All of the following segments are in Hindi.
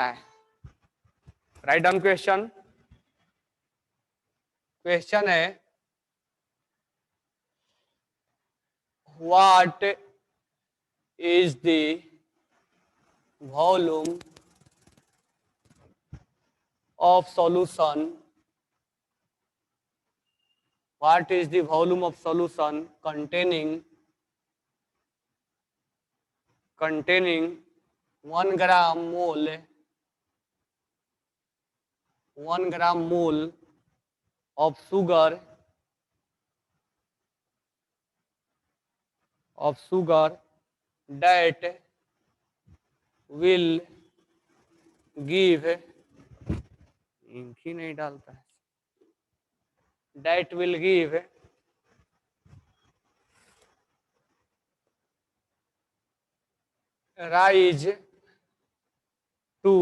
है। Write down question. क्वेश्चन है what is the volume of solution, what is the volume of solution containing 1 gram mole 1 gram mole of sugar that will give, ink ही नहीं डालता है, that will give rise to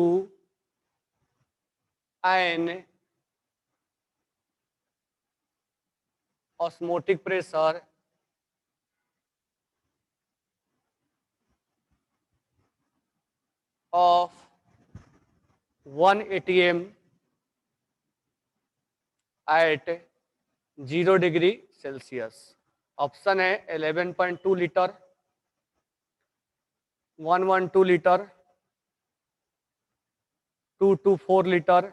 an osmotic pressure of 1 atm at 0 degree Celsius. Option है 11.2 लीटर, 112 लीटर, 224 लीटर,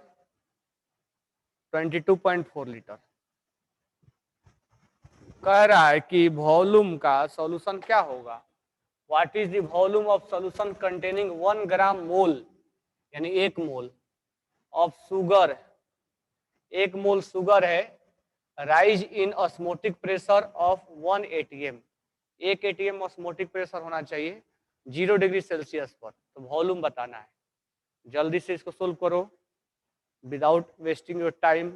22.4 लीटर। कह रहा है कि वॉल्यूम का सॉल्यूशन क्या होगा, what is the volume of solution containing 1 gram mole, यानी 1 mole of sugar, 1 mole sugar है, rise in osmotic pressure of 1 ATM, 1 ATM osmotic pressure होना चाहिए 0 डिग्री सेल्सियस पर। तो वॉल्यूम बताना है। जल्दी से इसको सोल्व करो विदाउट वेस्टिंग योर टाइम।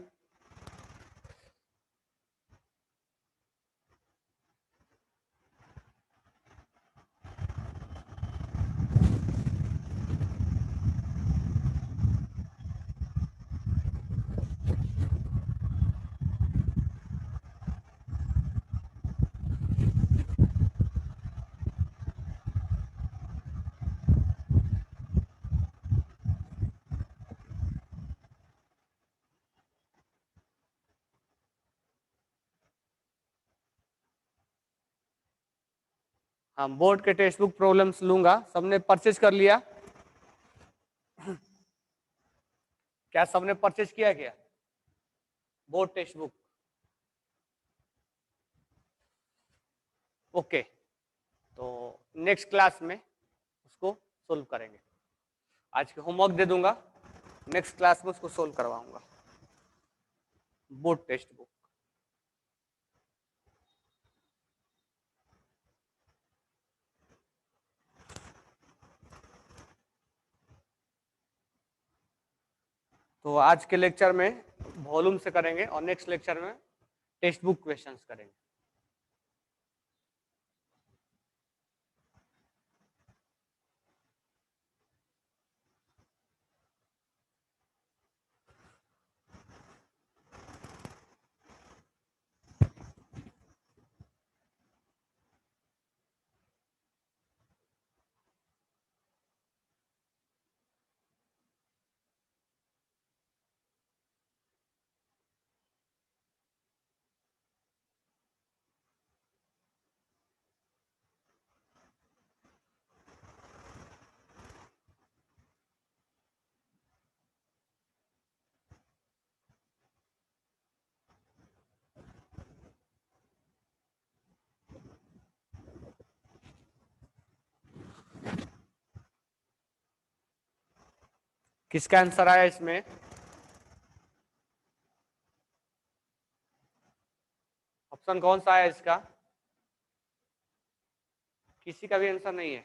हाँ, बोर्ड के टेक्स्ट बुक प्रॉब्लम्स लूंगा। सबने परचेज कर लिया क्या? सबने परचेज किया क्या बोर्ड टेक्स्ट बुक? ओके, तो नेक्स्ट क्लास में उसको सोल्व करेंगे। आज के होमवर्क दे दूंगा, नेक्स्ट क्लास में उसको सोल्व करवाऊंगा बोर्ड टेक्स्ट बुक। तो आज के लेक्चर में वॉल्यूम से करेंगे और नेक्स्ट लेक्चर में टेक्स्ट बुक क्वेश्चंस करेंगे। किसका आंसर आया इसमें? ऑप्शन कौन सा है इसका? किसी का भी आंसर नहीं है।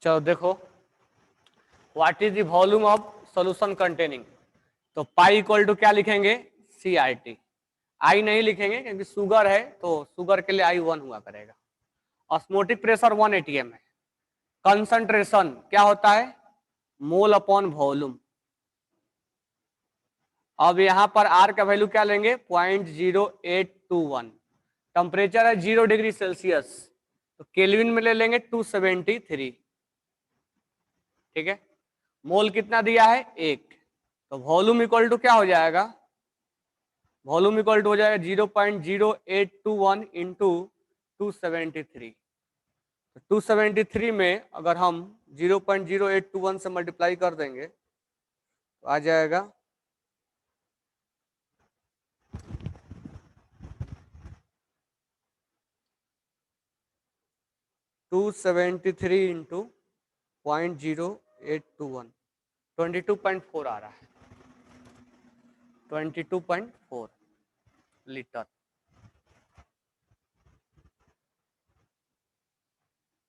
चलो देखो, what is the volume of solution containing, तो पाई इक्वल टू क्या लिखेंगे, CRT। आई नहीं लिखेंगे क्योंकि शुगर है, तो शुगर के लिए आई 1 हुआ करेगा। ऑस्मोटिक प्रेशर 1 atm है। कंसंट्रेशन क्या होता है, मोल अपॉन वॉल्यूम। अब यहां पर आर का वैल्यू क्या लेंगे, 0.0821। टेम्परेचर है 0 डिग्री सेल्सियस, तो केल्विन में ले लेंगे 273। ठीक है, मोल कितना दिया है, 1। तो वॉल्यूम इक्वल टू क्या हो जाएगा, वॉल्यूम इक्वल टू हो जाएगा 0.0821 इंटू 273। तो 273 में अगर हम 0.0821 से मल्टीप्लाई कर देंगे तो आ जाएगा 273 इंटू 0.0821, 22.4 आ रहा है, 22.4 लीटर,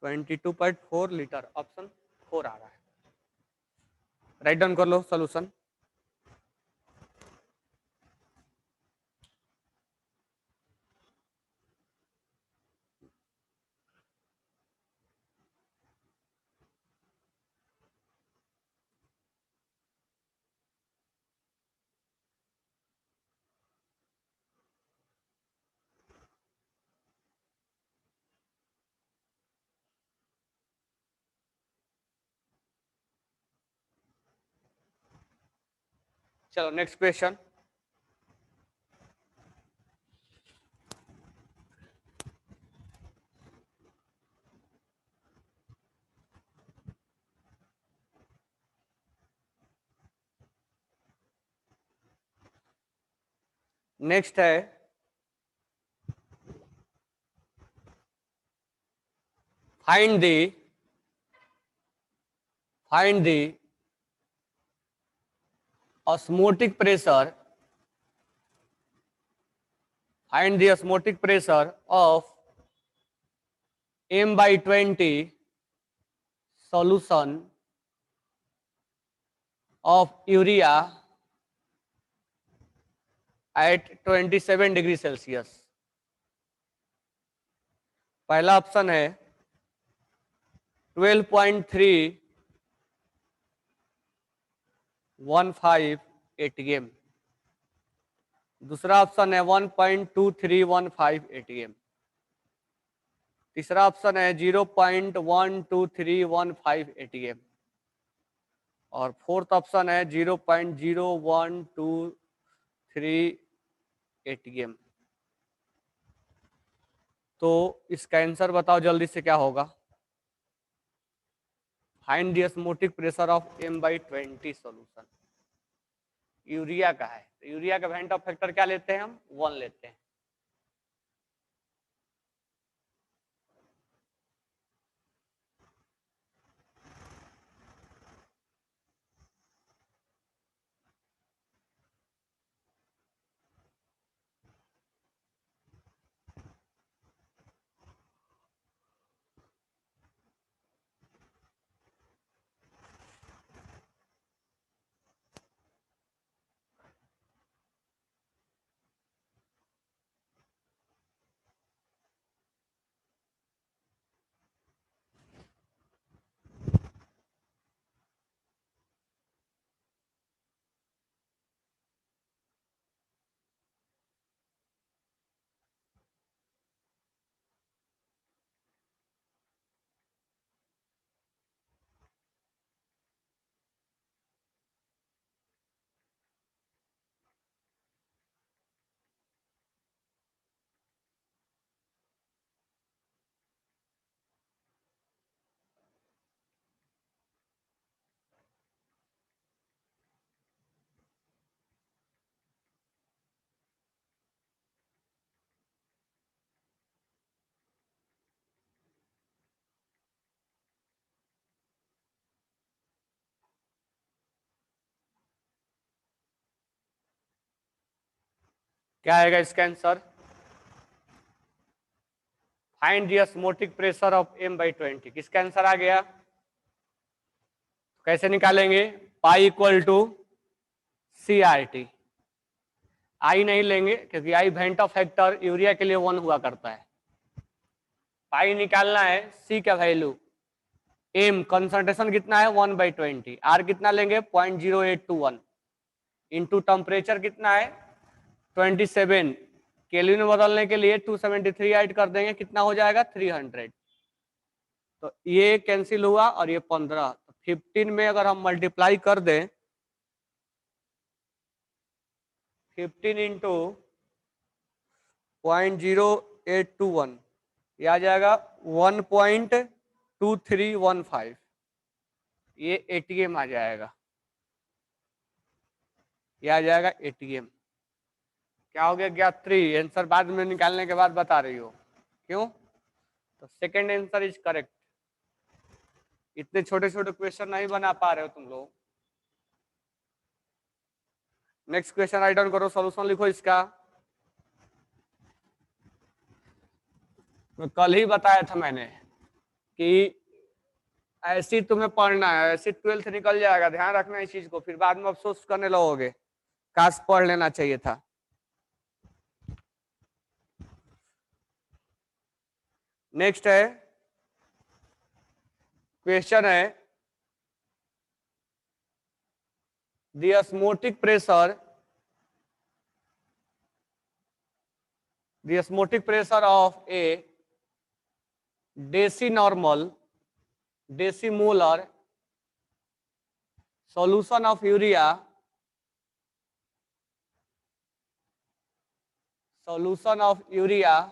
22.4 लीटर, ऑप्शन 4 आ रहा है। राइट डाउन कर लो सोल्यूशन। चलो नेक्स्ट क्वेश्चन। नेक्स्ट है find the osmotic pressure, find the osmotic pressure of m/20 solution of urea at 27 degree Celsius. पहला ऑप्शन है 12.315 atm, दूसरा ऑप्शन है 1.2315 atm, तीसरा ऑप्शन है 0.12315 atm, और फोर्थ ऑप्शन है 0.0123 atm। तो इसका आंसर बताओ जल्दी से क्या होगा। Find the osmotic pressure of m/20 solution. Urea का है, तो यूरिया का वेंट ऑफ फैक्टर क्या लेते हैं हम, 1 लेते हैं। क्या आएगा इसका answer, find the osmotic pressure of m/20। किसका आंसर आ गया, कैसे निकालेंगे, पाई इक्वल टू CRT। आई नहीं लेंगे क्योंकि I went of factor urea के लिए 1 हुआ करता है। पाई निकालना है, सी का वैल्यू, एम कंसंट्रेशन कितना है 1/20, आर कितना लेंगे 0.0821 इंटू टेम्परेचर कितना है 27, केल्विन में बदलने के लिए 273 ऐड कर देंगे, कितना हो जाएगा 300। तो ये कैंसिल हुआ और ये 15, तो 15 में अगर हम मल्टीप्लाई कर दें 15 इंटू 0.0821, ये आ जाएगा 1.2315, ये ATM आ जाएगा, ये आ जाएगा ATM। क्या हो गया ज्ञात्री, आंसर बाद में निकालने के बाद बता रही हो क्यों? तो सेकंड आंसर इज करेक्ट। इतने छोटे छोटे क्वेश्चन नहीं बना पा रहे हो तुम लोग। नेक्स्ट क्वेश्चन राइट डाउन करो, सॉल्यूशन लिखो इसका। कल ही बताया था मैंने कि ऐसी तुम्हें पढ़ना है, ऐसी 12th निकल जाएगा, ध्यान रखना इस चीज को, फिर बाद में अफसोस करने लगोगे काश पढ़ लेना चाहिए था। नेक्स्ट है क्वेश्चन है the osmotic pressure of a decimolar solution of urea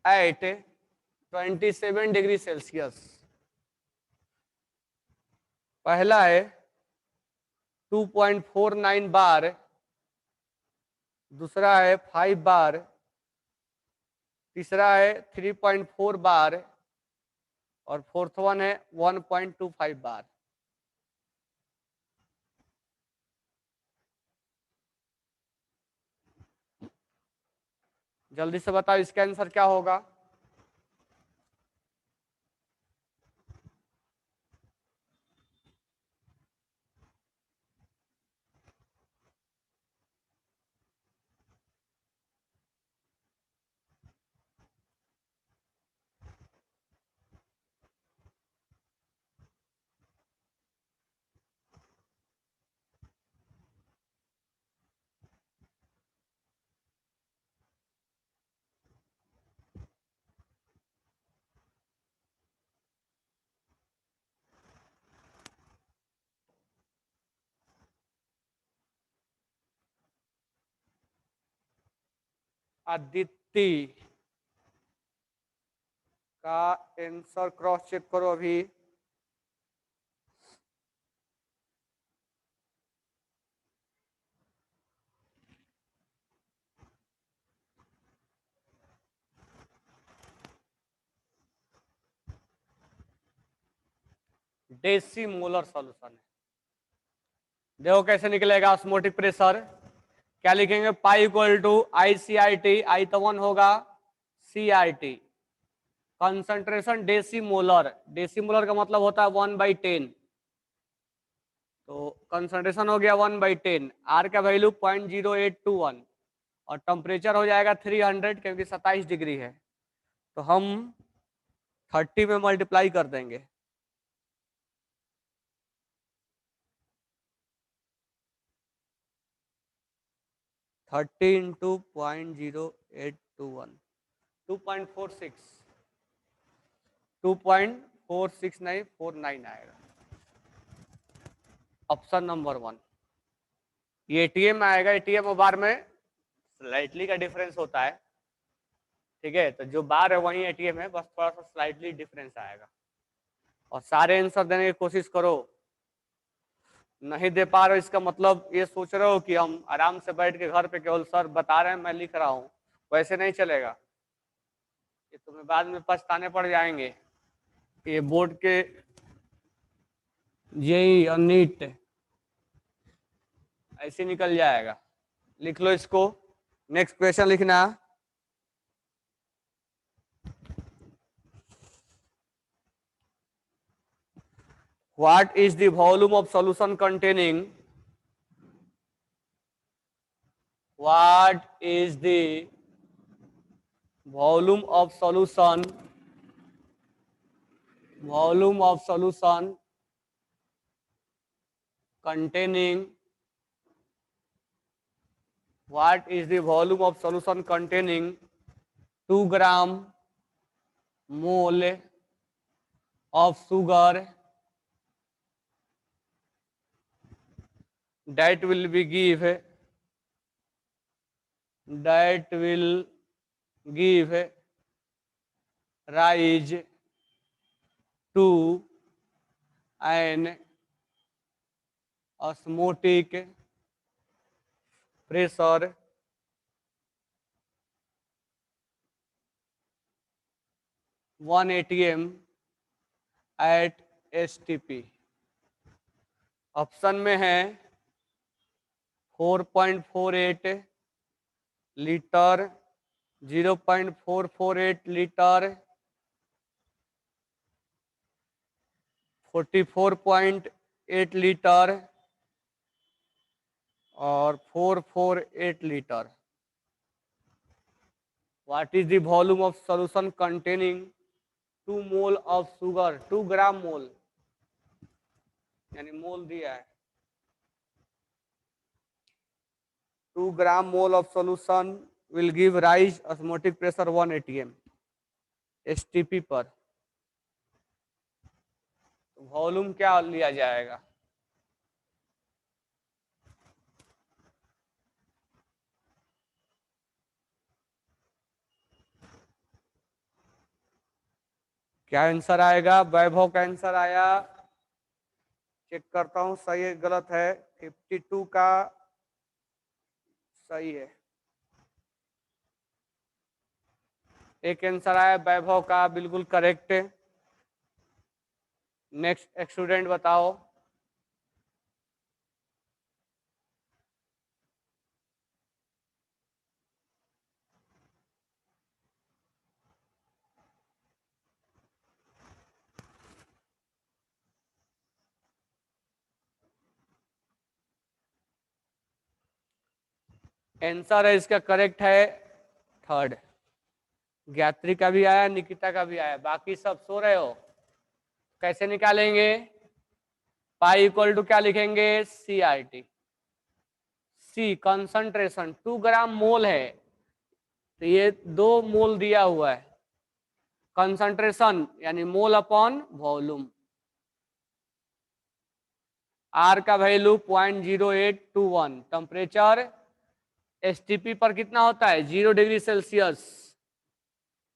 at 27 degree Celsius. पहला है 2.49 बार, दूसरा है 5 बार, तीसरा है 3.4 बार और फोर्थ वन है 1.25 बार। जल्दी से बताओ इसका आंसर क्या होगा। आदित्य का आंसर क्रॉस चेक करो अभी। डेसीमोलर सॉल्यूशन है, देखो कैसे निकलेगा ऑस्मोटिक प्रेशर। क्या लिखेंगे, पाई इक्वल टू ICRT, आई तो 1 होगा, CRT कंसंट्रेशन डेसीमोलर, डेसीमोलर का मतलब होता है 1/10, तो कंसंट्रेशन हो गया 1/10, आर का वैल्यू 0.0821 और टेम्परेचर हो जाएगा 300 क्योंकि 27 डिग्री है, तो हम 30 में मल्टीप्लाई कर देंगे। थर्टी इंटू 0.0821 2.46 नहीं 49 आएगा, ऑप्शन नंबर 1। ये ATM आएगा, ATM और बार में स्लाइटली का डिफरेंस होता है, ठीक है, तो जो बार है वही ATM है, बस थोड़ा सा स्लाइटली डिफरेंस आएगा। और सारे आंसर देने की कोशिश करो, नहीं दे पा रहे हो इसका मतलब ये सोच रहे हो कि हम आराम से बैठ के घर पे केवल सर बता रहे हैं मैं लिख रहा हूँ, वैसे नहीं चलेगा, ये तुम्हें बाद में पछताने पड़ जाएंगे। ये बोर्ड के JEE और नीट ऐसे निकल जाएगा, लिख लो इसको। नेक्स्ट क्वेश्चन लिखना, What is the volume of solution containing? What is the volume of solution? Volume of solution containing. What is the volume of solution containing 2 gram mole of sugar that will be give rise to an osmotic pressure 1 atm at STP। Option में है 4.48 लीटर, 0.448 लीटर, 44.8 लीटर और 448 litre. What is the volume of solution containing 2 mole of sugar? 2 gram mole, यानी मोल दिया है। 2 ग्राम मोल of solution will give rise osmotic pressure 1 atm STP पर। वॉल्यूम क्या लिया जाएगा? क्या आंसर आएगा? वैभव का आंसर आया, चेक करता हूं सही है गलत है। 52 का सही है। एक आंसर आया वैभव का, बिल्कुल करेक्ट। नेक्स्ट स्टूडेंट बताओ। आंसर है इसका करेक्ट है थर्ड। गायत्री का भी आया, निकिता का भी आया, बाकी सब सो रहे हो। कैसे निकालेंगे? पाई इक्वल टू क्या लिखेंगे? CRT। सी कंसंट्रेशन 2 ग्राम मोल है, तो ये 2 मोल दिया हुआ है। कंसंट्रेशन यानी मोल अपॉन वॉल्यूम। आर का वैल्यू 0.0821। टेम्परेचर STP पर कितना होता है? 0 डिग्री सेल्सियस,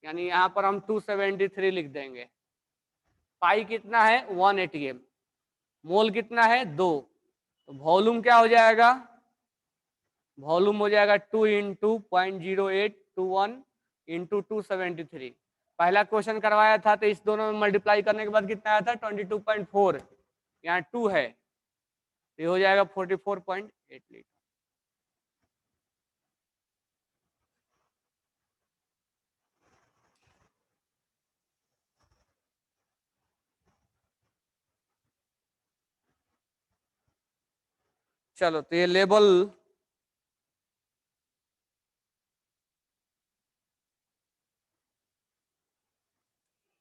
यानी यहां पर हम 273 लिख देंगे। पाई कितना है? 1 atm। मोल कितना है? 2। तो वॉल्यूम क्या हो जाएगा? वॉल्यूम हो जाएगा 2 इंटू 0.0821 इंटू 273। पहला क्वेश्चन करवाया था तो इस दोनों में मल्टीप्लाई करने के बाद कितना आया था? 22.4। यहाँ 2 है तो ये हो जाएगा 44.8 लीटर। चलो तो ये लेवल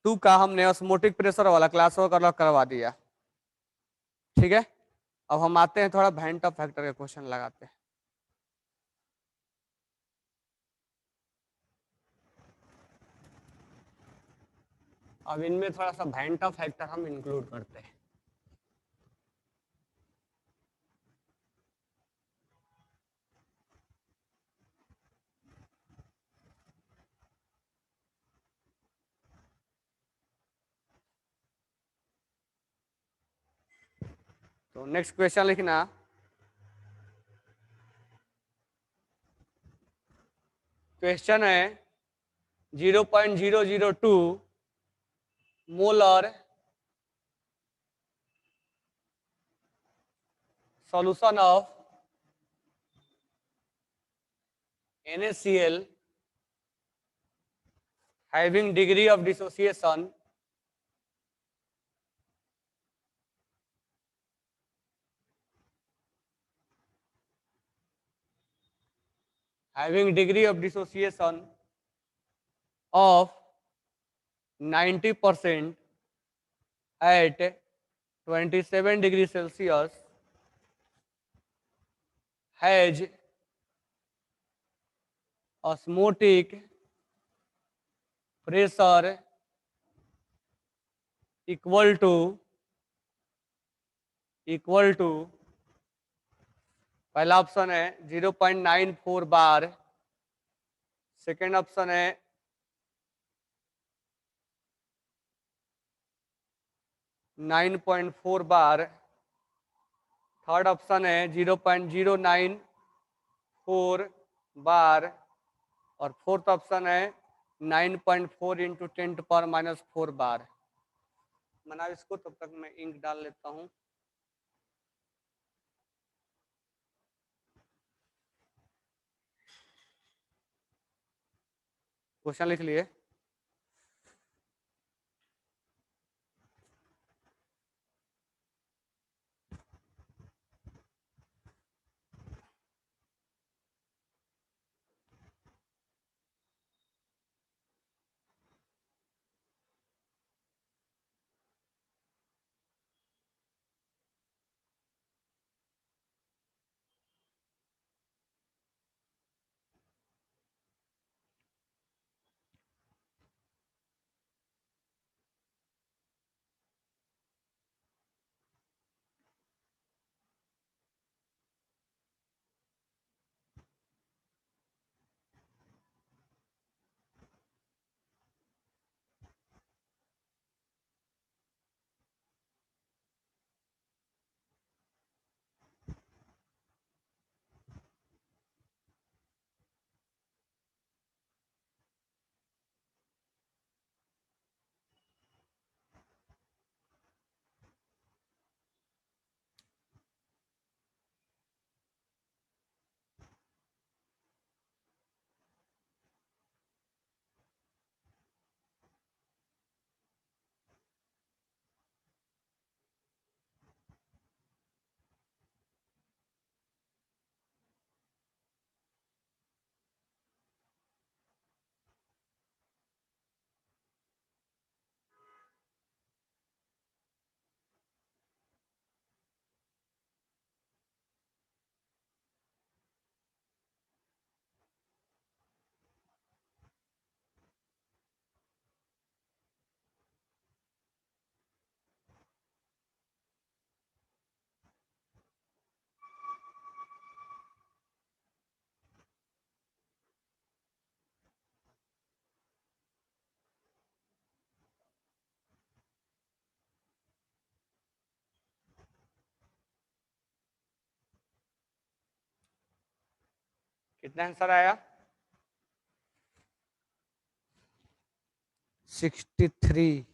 टू का हमने ऑस्मोटिक प्रेशर वाला क्लास वर्क अलग करवा दिया। ठीक है, अब हम आते हैं थोड़ा वेंट ऑफ फैक्टर के क्वेश्चन लगाते हैं। अब इनमें थोड़ा सा वेंट ऑफ फैक्टर हम इंक्लूड करते हैं। तो नेक्स्ट क्वेश्चन लिखना, क्वेश्चन है 0.002 molar solution of NaCl having degree of dissociation having degree of dissociation of 90% at 27 degrees Celsius has osmotic pressure equal to पहला ऑप्शन है 0.94 बार, सेकेंड ऑप्शन है 9.4 बार, थर्ड ऑप्शन है 0.094 बार और फोर्थ ऑप्शन है 9.4 इंटू 10⁻⁻⁴ बार। मना इसको, तब तक मैं इंक डाल लेता हूं। क्वेश्चन लिख लिए। कितना आंसर आया? 63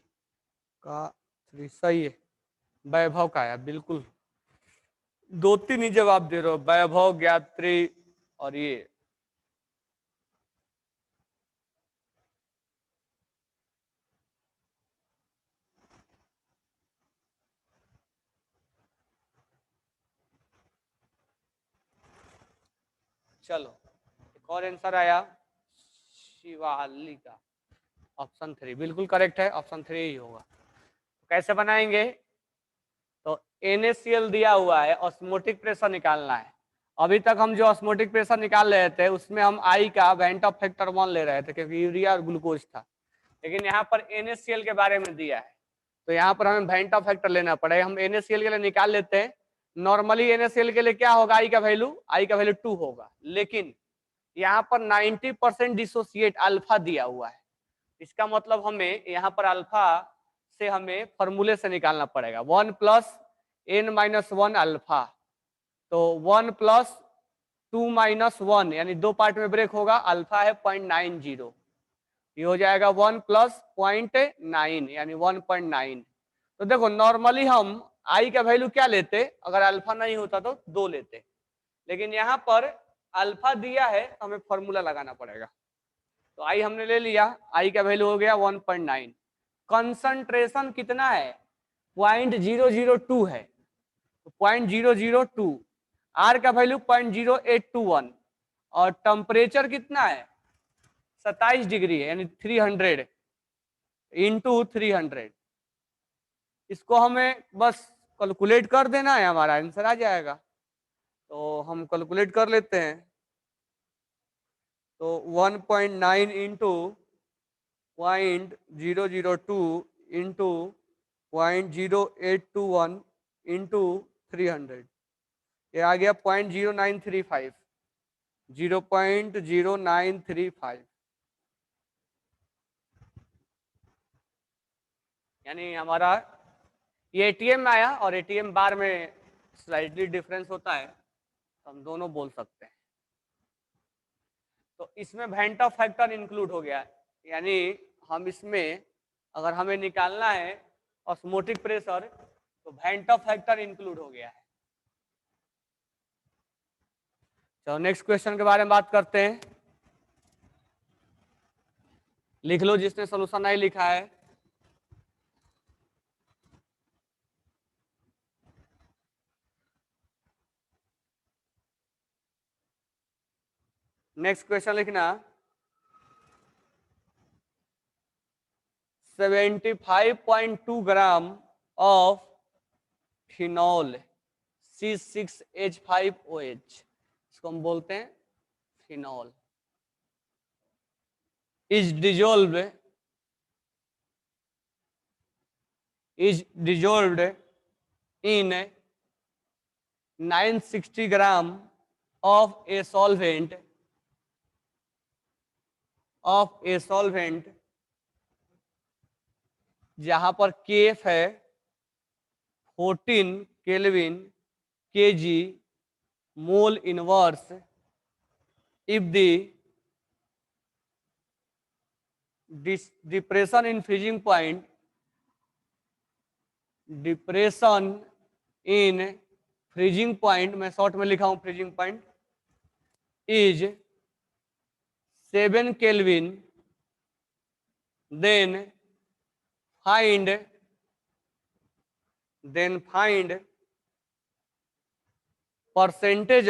का 3 सही है। वैभव का आया, बिल्कुल 2-3 ही जवाब दे रहे हो, वैभव, ज्ञात्री और ये। चलो एक और आंसर आया शिवाली का, ऑप्शन 3 बिल्कुल करेक्ट है, ऑप्शन 3 ही होगा। तो कैसे बनाएंगे? तो NaCl दिया हुआ है, ऑस्मोटिक प्रेशर निकालना है। अभी तक हम जो ऑस्मोटिक प्रेशर निकाल रहे थे उसमें हम I का वेंट ऑफ फैक्टर 1 ले रहे थे क्योंकि यूरिया और ग्लूकोज था, लेकिन यहाँ पर NaCl के बारे में दिया है तो यहाँ पर हमें वेंट ऑफ फैक्टर लेना पड़ेगा। हम NaCl के लिए निकाल लेते हैं। नॉर्मली NaCl के लिए क्या होगा? I का वैल्यू 2 होगा, लेकिन यहाँ पर 90% डिसोसिएट अल्फा दिया हुआ है। इसका मतलब हमें यहाँ पर अल्फा से हमें फॉर्मूले से निकालना पड़ेगा 1 + n-1 अल्फा। तो 1 + 2 - 1 यानी 2 पार्ट में ब्रेक होगा, अल्फा है 0.90, ये हो जाएगा 1 + 0.9 यानी 1.9। तो देखो नॉर्मली हम I का वैल्यू क्या लेते? अगर अल्फा नहीं होता तो 2 लेते, लेकिन यहाँ पर अल्फा दिया है तो हमें फॉर्मूला लगाना पड़ेगा। तो I हमने ले लिया, I का वैल्यू हो गया 1.9। कंसंट्रेशन कितना है? 0.002 है, तो 0.002। R का वैल्यू 0.0821 और टेम्परेचर कितना है 27 डिग्री है, यानी 300 इंटू 300। इसको हमें बस कैलकुलेट कर देना है, हमारा आंसर आ जाएगा। तो हम कैलकुलेट कर लेते हैं। तो 1.9 इंटू 0.002 इंटू 0.0821 इंटू 300, ये आ गया 0.0935, 0.0935। यानी हमारा ये एटीएम में आया और एटीएम बार में स्लाइटली डिफरेंस होता है, तो हम दोनों बोल सकते हैं। तो इसमें वेंट ऑफ फैक्टर इंक्लूड हो गया है, यानी हम इसमें अगर हमें निकालना है ऑस्मोटिक प्रेशर तो वेंट ऑफ फैक्टर इंक्लूड हो गया है। चलो नेक्स्ट क्वेश्चन के बारे में बात करते हैं। लिख लो जिसने सोल्यूशन नहीं लिखा है। नेक्स्ट क्वेश्चन लिखना 75.2 ग्राम ऑफ फिनॉल C6H5OH, इसको हम बोलते हैं phenol, is dissolved in 960 gram of a solvent जहां पर केएफ है 14 Kelvin KG mole inverse, if the depression in freezing point मैं शॉर्ट में लिखा हूं freezing point is 7 Kelvin, then find percentage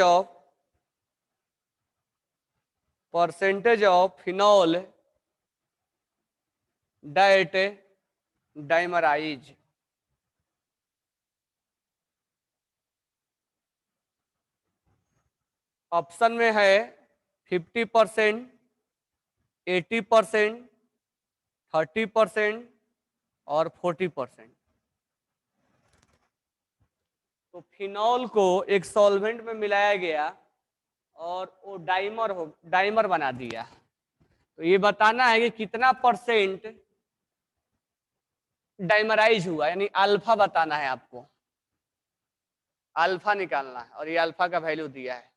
of phenol that dimerize। Option में है 50%, 80%, 30% और 40%। तो फिनॉल को एक सॉल्वेंट में मिलाया गया और वो डाइमर बना दिया। तो ये बताना है कि कितना परसेंट डाइमराइज हुआ, यानी अल्फा बताना है आपको, अल्फा निकालना है और ये अल्फा का वैल्यू दिया है,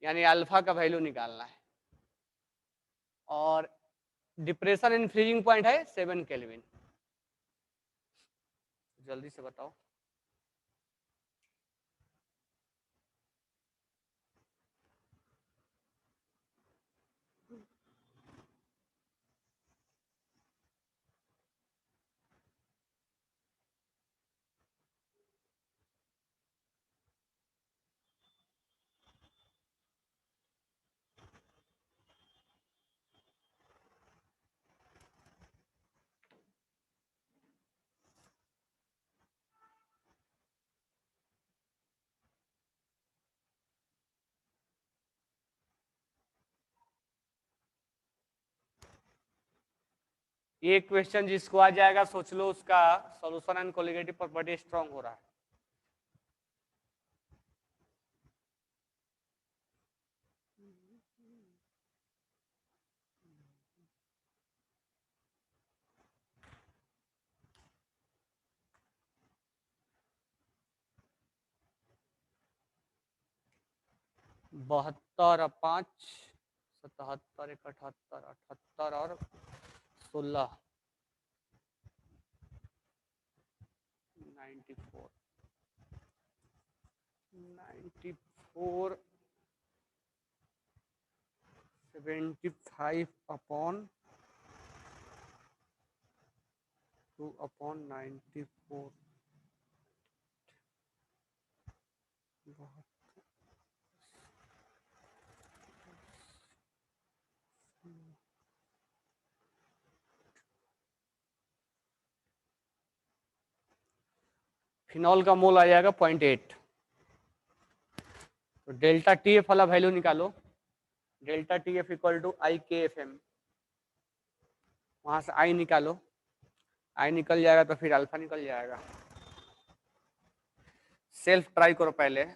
यानी अल्फा का वैल्यू निकालना है। और डिप्रेशन इन फ्रीजिंग पॉइंट है 7 केल्विन। जल्दी से बताओ। ये क्वेश्चन जिसको आ जाएगा सोच लो उसका solution and colligative property strong हो रहा है। बहत्तर 5 77 78 78 और 16 94 75 अपॉन 2 अपॉन 94। फिनॉल का मोल आ जाएगा 0.8। तो डेल्टा टी एफ वाला वैल्यू निकालो, delta T F equal to I K F M, वहां से आई निकालो, आई निकल जाएगा तो फिर अल्फा निकल जाएगा। सेल्फ ट्राई करो पहले।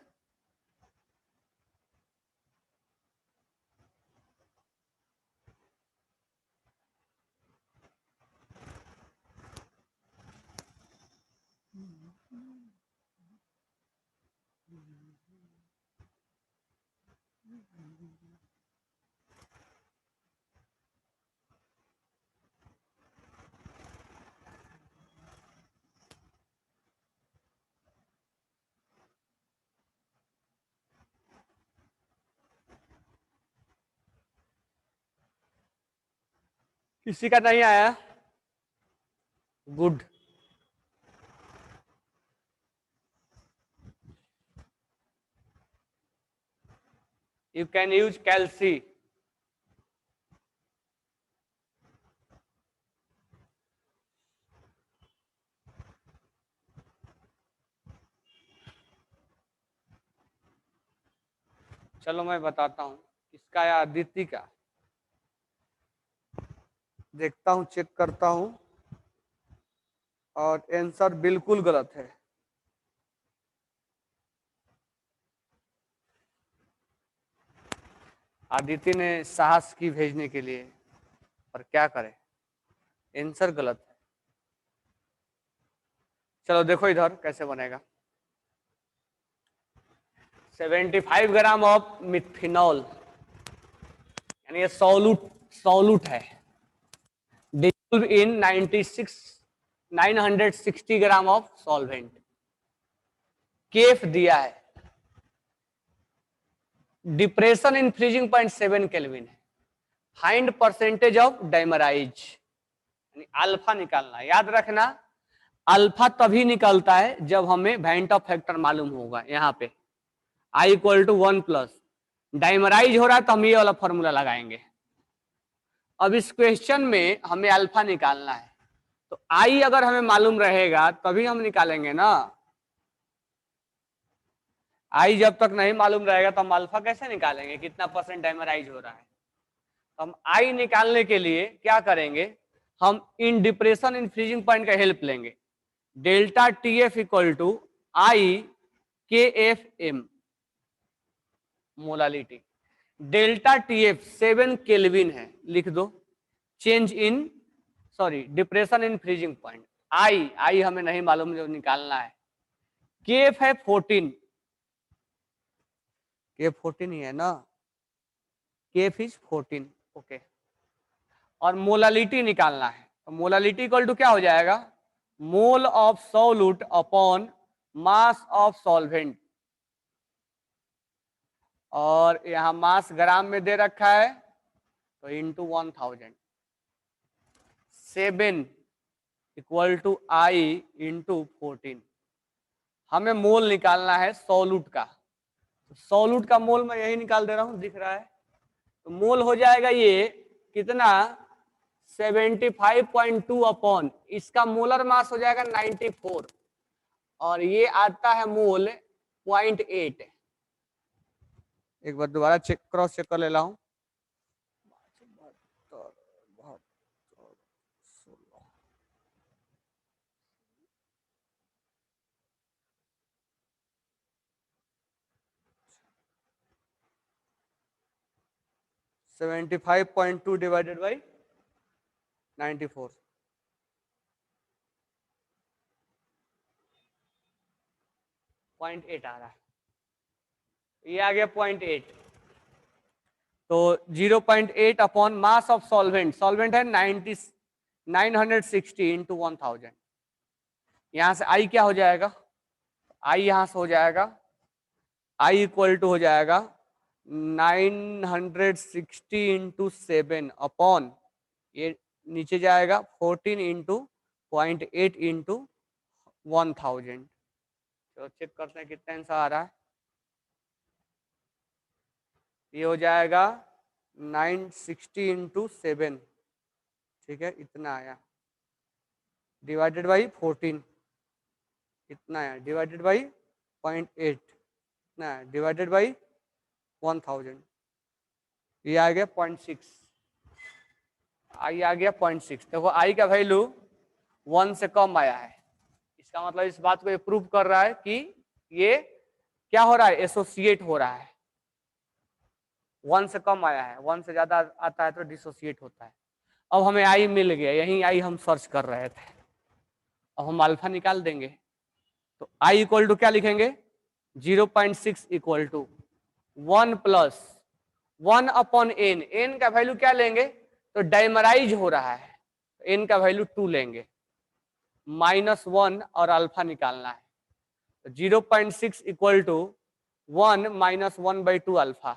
किसी का नहीं आया? गुड। You can use कैल्सी। चलो मैं बताता हूँ किसका या अदिति का, देखता हूँ, चेक करता हूँ, और आंसर बिल्कुल गलत है। आदिति ने साहस की भेजने के लिए, पर क्या करे, आंसर गलत है। चलो देखो इधर कैसे बनेगा। 75 ग्राम ऑफ मिथेनॉल, यानी ये सॉल्यूट है, dissolve in 960 gram of solvent. K F दिया है, depression in freezing point 7 kelvin है, फाइंड परसेंटेज ऑफ डाइमराइज, यानी अल्फा निकालना। याद रखना अल्फा तभी निकलता है जब हमें वैंट ऑफ फैक्टर मालूम होगा। यहाँ पे आई इक्वल टू 1+, डाइमराइज हो रहा है तो हम ये वाला फॉर्मूला लगाएंगे। अब इस क्वेश्चन में हमें अल्फा निकालना है, तो आई अगर हमें मालूम रहेगा तभी हम निकालेंगे ना। आई जब तक नहीं मालूम रहेगा तो हम अल्फा कैसे निकालेंगे, कितना परसेंट डाइमराइज हो रहा है। हम आई निकालने के लिए क्या करेंगे, हम इन डिप्रेशन इन फ्रीजिंग पॉइंट का हेल्प लेंगे। Delta T F equal to I K F M molality. Delta T F 7 kelvin है, लिख दो। Change in depression in freezing point, I हमें नहीं मालूम जो निकालना है। केएफ है 14, केएफ 14 ही है ना, केएफ इज 14, ओके। और मोलालिटी निकालना है, तो मोलालिटी इक्वल टू क्या हो जाएगा, mole of solute upon mass of solvent, और यहां मास ग्राम में दे रखा है तो into 1000, 7 equal to I into 14। हमें मोल निकालना है सॉल्यूट का, सॉल्यूट का मोल मैं यही निकाल दे रहा हूं, दिख रहा है। तो मोल हो जाएगा ये कितना, 75.2 अपॉन, इसका मोलर मास हो जाएगा 94, और ये आता है मोल 0.8। एक बार दोबारा चेक, क्रॉस चेक कर ले रहा हूं। 75.2 डिवाइडेड बाई 94, 0.8 आ रहा है, ये आ गया 0.8। तो 0.8 upon mass of solvent, solvent है 960 इंटू 1000। यहां से आई क्या हो जाएगा, आई यहां से हो जाएगा, आई इक्वल टू हो जाएगा 960 इंटू 7 अपॉन, ये नीचे जाएगा 14 इंटू 0.8 इंटू 1000। तो चेक करते हैं कितना आंसर आ रहा है। ये हो जाएगा 960 इंटू 7, ठीक है, इतना आया, डिवाइडेड बाई 14। इतना है डिवाइडेड बाई 0.8, इतना है डिवाइडेड बाई 1000, ये आ गया 0.6, आई आ गया 0.6। देखो आई का वैल्यू 1 से कम आया है, इसका मतलब इस बात को ये प्रूव कर रहा है कि ये क्या हो रहा है, एसोसिएट हो रहा है। 1 से कम आया है, 1 से ज्यादा आता है तो डिसोसिएट होता है। अब हमें आई मिल गया, यही आई हम सर्च कर रहे थे। अब हम अल्फा निकाल देंगे, तो आई इक्वल टू क्या लिखेंगे, 0.6 equal to 1 plus 1 upon N, N का वैल्यू क्या लेंगे, तो डाइमराइज हो रहा है, एन का वैल्यू 2 लेंगे, -1 और अल्फा निकालना है, तो 0.6 इक्वल टू 1 माइनस 1/2 अल्फा।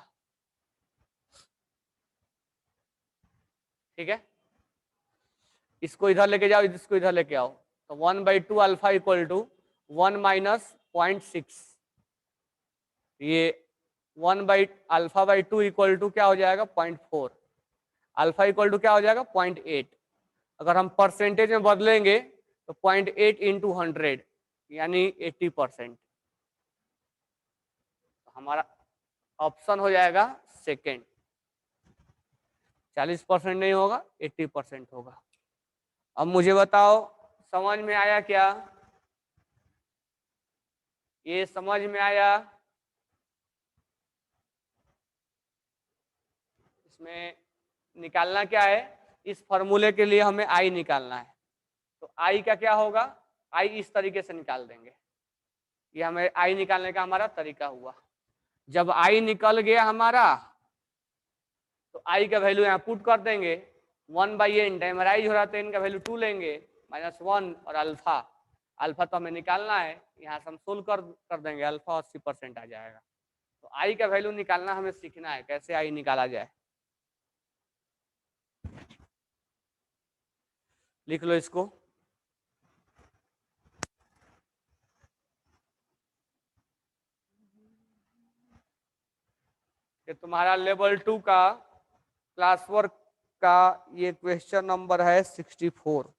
ठीक है, इसको इधर लेके जाओ, इसको इधर लेके आओ, तो 1/2 अल्फा इक्वल टू 1 माइनस 0.6, ये 1/α/2 इक्वल टू क्या हो जाएगा 0.4, अल्फा इक्वल टू क्या हो जाएगा 0.8। अगर हम परसेंटेज में बदलेंगे तो 0.8 इंटू 100 यानी 80%, हमारा ऑप्शन हो जाएगा सेकेंड। 40% नहीं होगा, 80% होगा। अब मुझे बताओ समझ में आया क्या, ये समझ में आया, इसमें निकालना क्या है, इस फॉर्मूले के लिए हमें आई निकालना है, तो आई का क्या होगा, आई इस तरीके से निकाल देंगे, ये हमें आई निकालने का हमारा तरीका हुआ। जब आई निकल गया हमारा, तो आई का वैल्यू यहाँ पुट कर देंगे, 1/n डाइमराइज हो रहा तो n का वैल्यू 2 लेंगे, -1 और अल्फा, अल्फा तो हमें निकालना है, यहाँ से हम सोल्व कर देंगे, अल्फा 80% आ जाएगा। तो आई का वैल्यू निकालना हमें सीखना है, कैसे आई निकाला जाए। लिख लो इसको, ये तुम्हारा लेवल 2 का क्लास वर्क का ये क्वेश्चन नंबर है 64।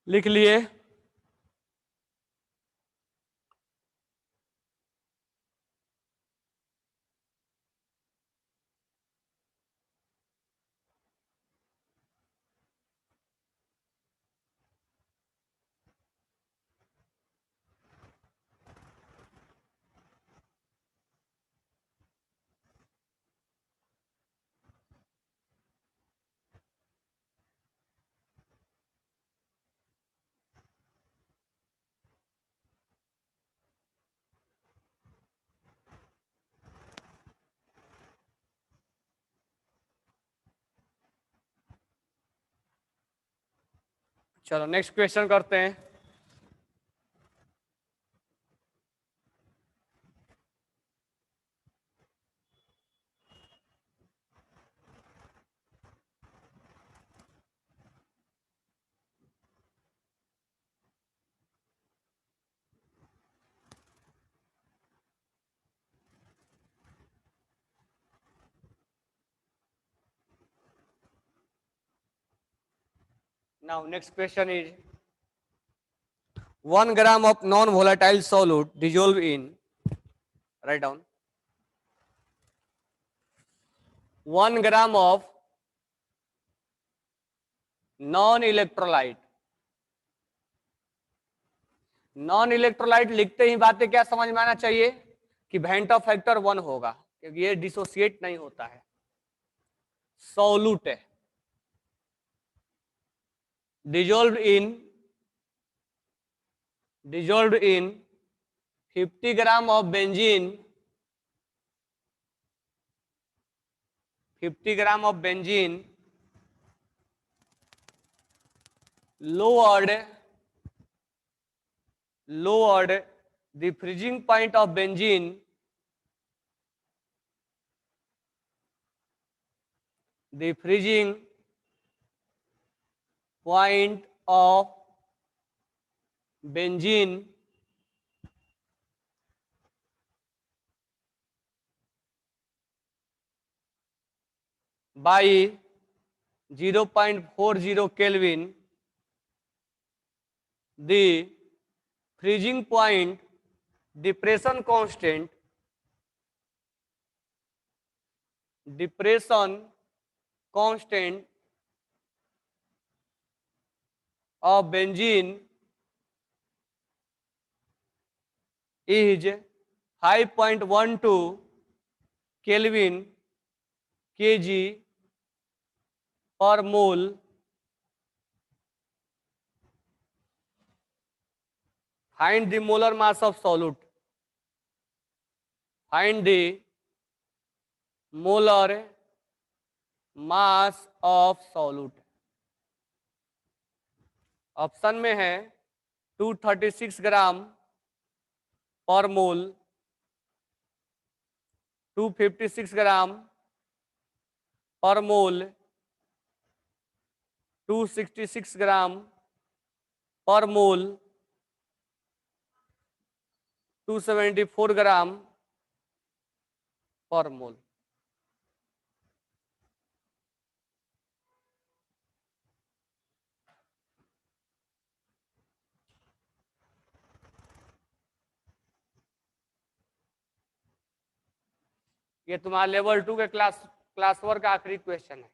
लिख लिए, चलो नेक्स्ट क्वेश्चन करते हैं। Now next question is 1 gram of non-volatile solute dissolved in, write down, 1 gram of non-electrolyte, non electrolyte लिखते ही बातें क्या समझ में आना चाहिए कि वेंट ऑफ फैक्टर 1 होगा, क्योंकि ये डिसोसिएट नहीं होता है, सॉल्यूट है, dissolve in dissolved in 50 gram of benzene, 50 gram of benzene lowered the freezing point of benzene, the freezing point of benzene by 0.40 Kelvin. The freezing point depression constant of benzene is 5.12 Kelvin kg per mole. Find the molar mass of solute. Find the molar mass of solute. Option में है 236 ग्राम पर मोल, 256 ग्राम पर मोल, 266 ग्राम पर मोल, 274 ग्राम पर मोल। ये तुम्हारा लेवल 2 के क्लास वर्क का आखिरी क्वेश्चन है।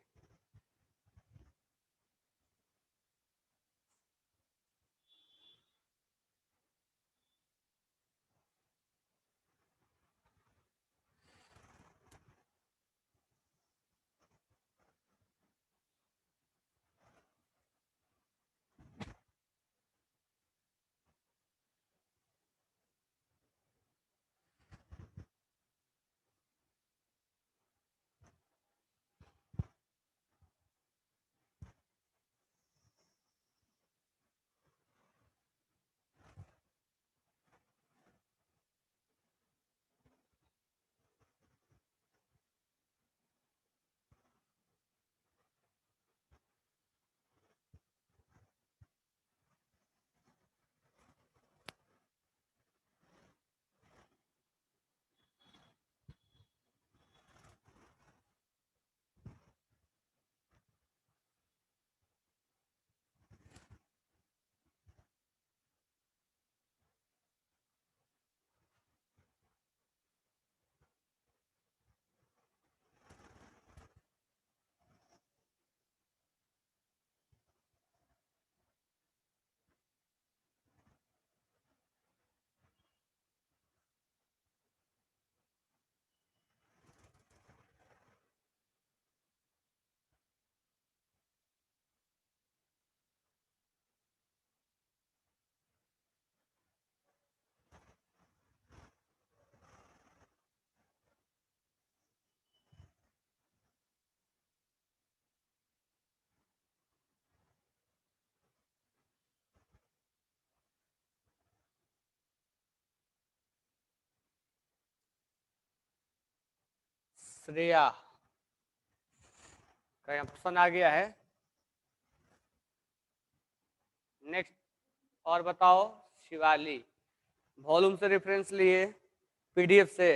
श्रेया का ऑप्शन आ गया है। नेक्स्ट और बताओ शिवाली, वॉल्यूम से रेफरेंस लिए पीडीएफ से?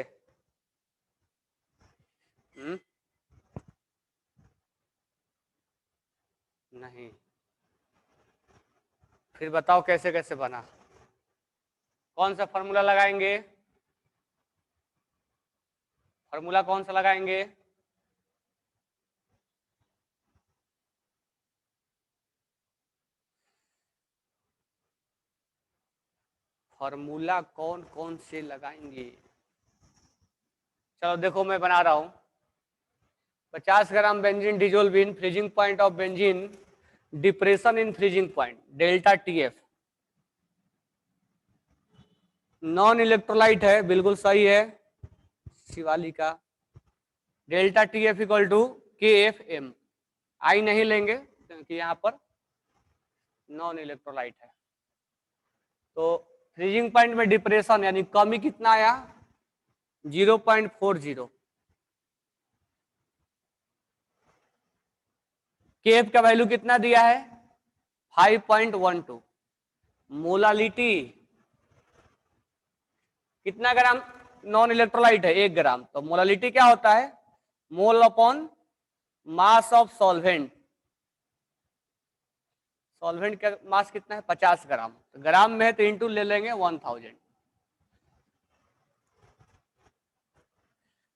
नहीं, फिर बताओ कैसे कैसे बना, कौन सा फॉर्मूला लगाएंगे? फॉर्मूला कौन सा लगाएंगे? फॉर्मूला कौन कौन से लगाएंगे? चलो देखो मैं बना रहा हूं। 50 gram benzene dissolve in freezing point of benzene, depression in freezing point delta TF. Non electrolyte है, बिल्कुल सही है शिवाली का। Delta T F equal to K F M, I नहीं लेंगे क्योंकि यहाँ पर नॉन इलेक्ट्रोलाइट है। तो फ्रीजिंग पॉइंट में डिप्रेशन यानी कमी कितना आया, 0.40। केएफ का वैल्यू कितना दिया है, 5.12। मोलालिटी कितना ग्राम नॉन इलेक्ट्रोलाइट है, 1 ग्राम। तो मोलालिटी क्या होता है, mole upon mass of solvent. Solvent का मास कितना है, 50 ग्राम। तो ग्राम में है तो इंटू ले लेंगे 1000।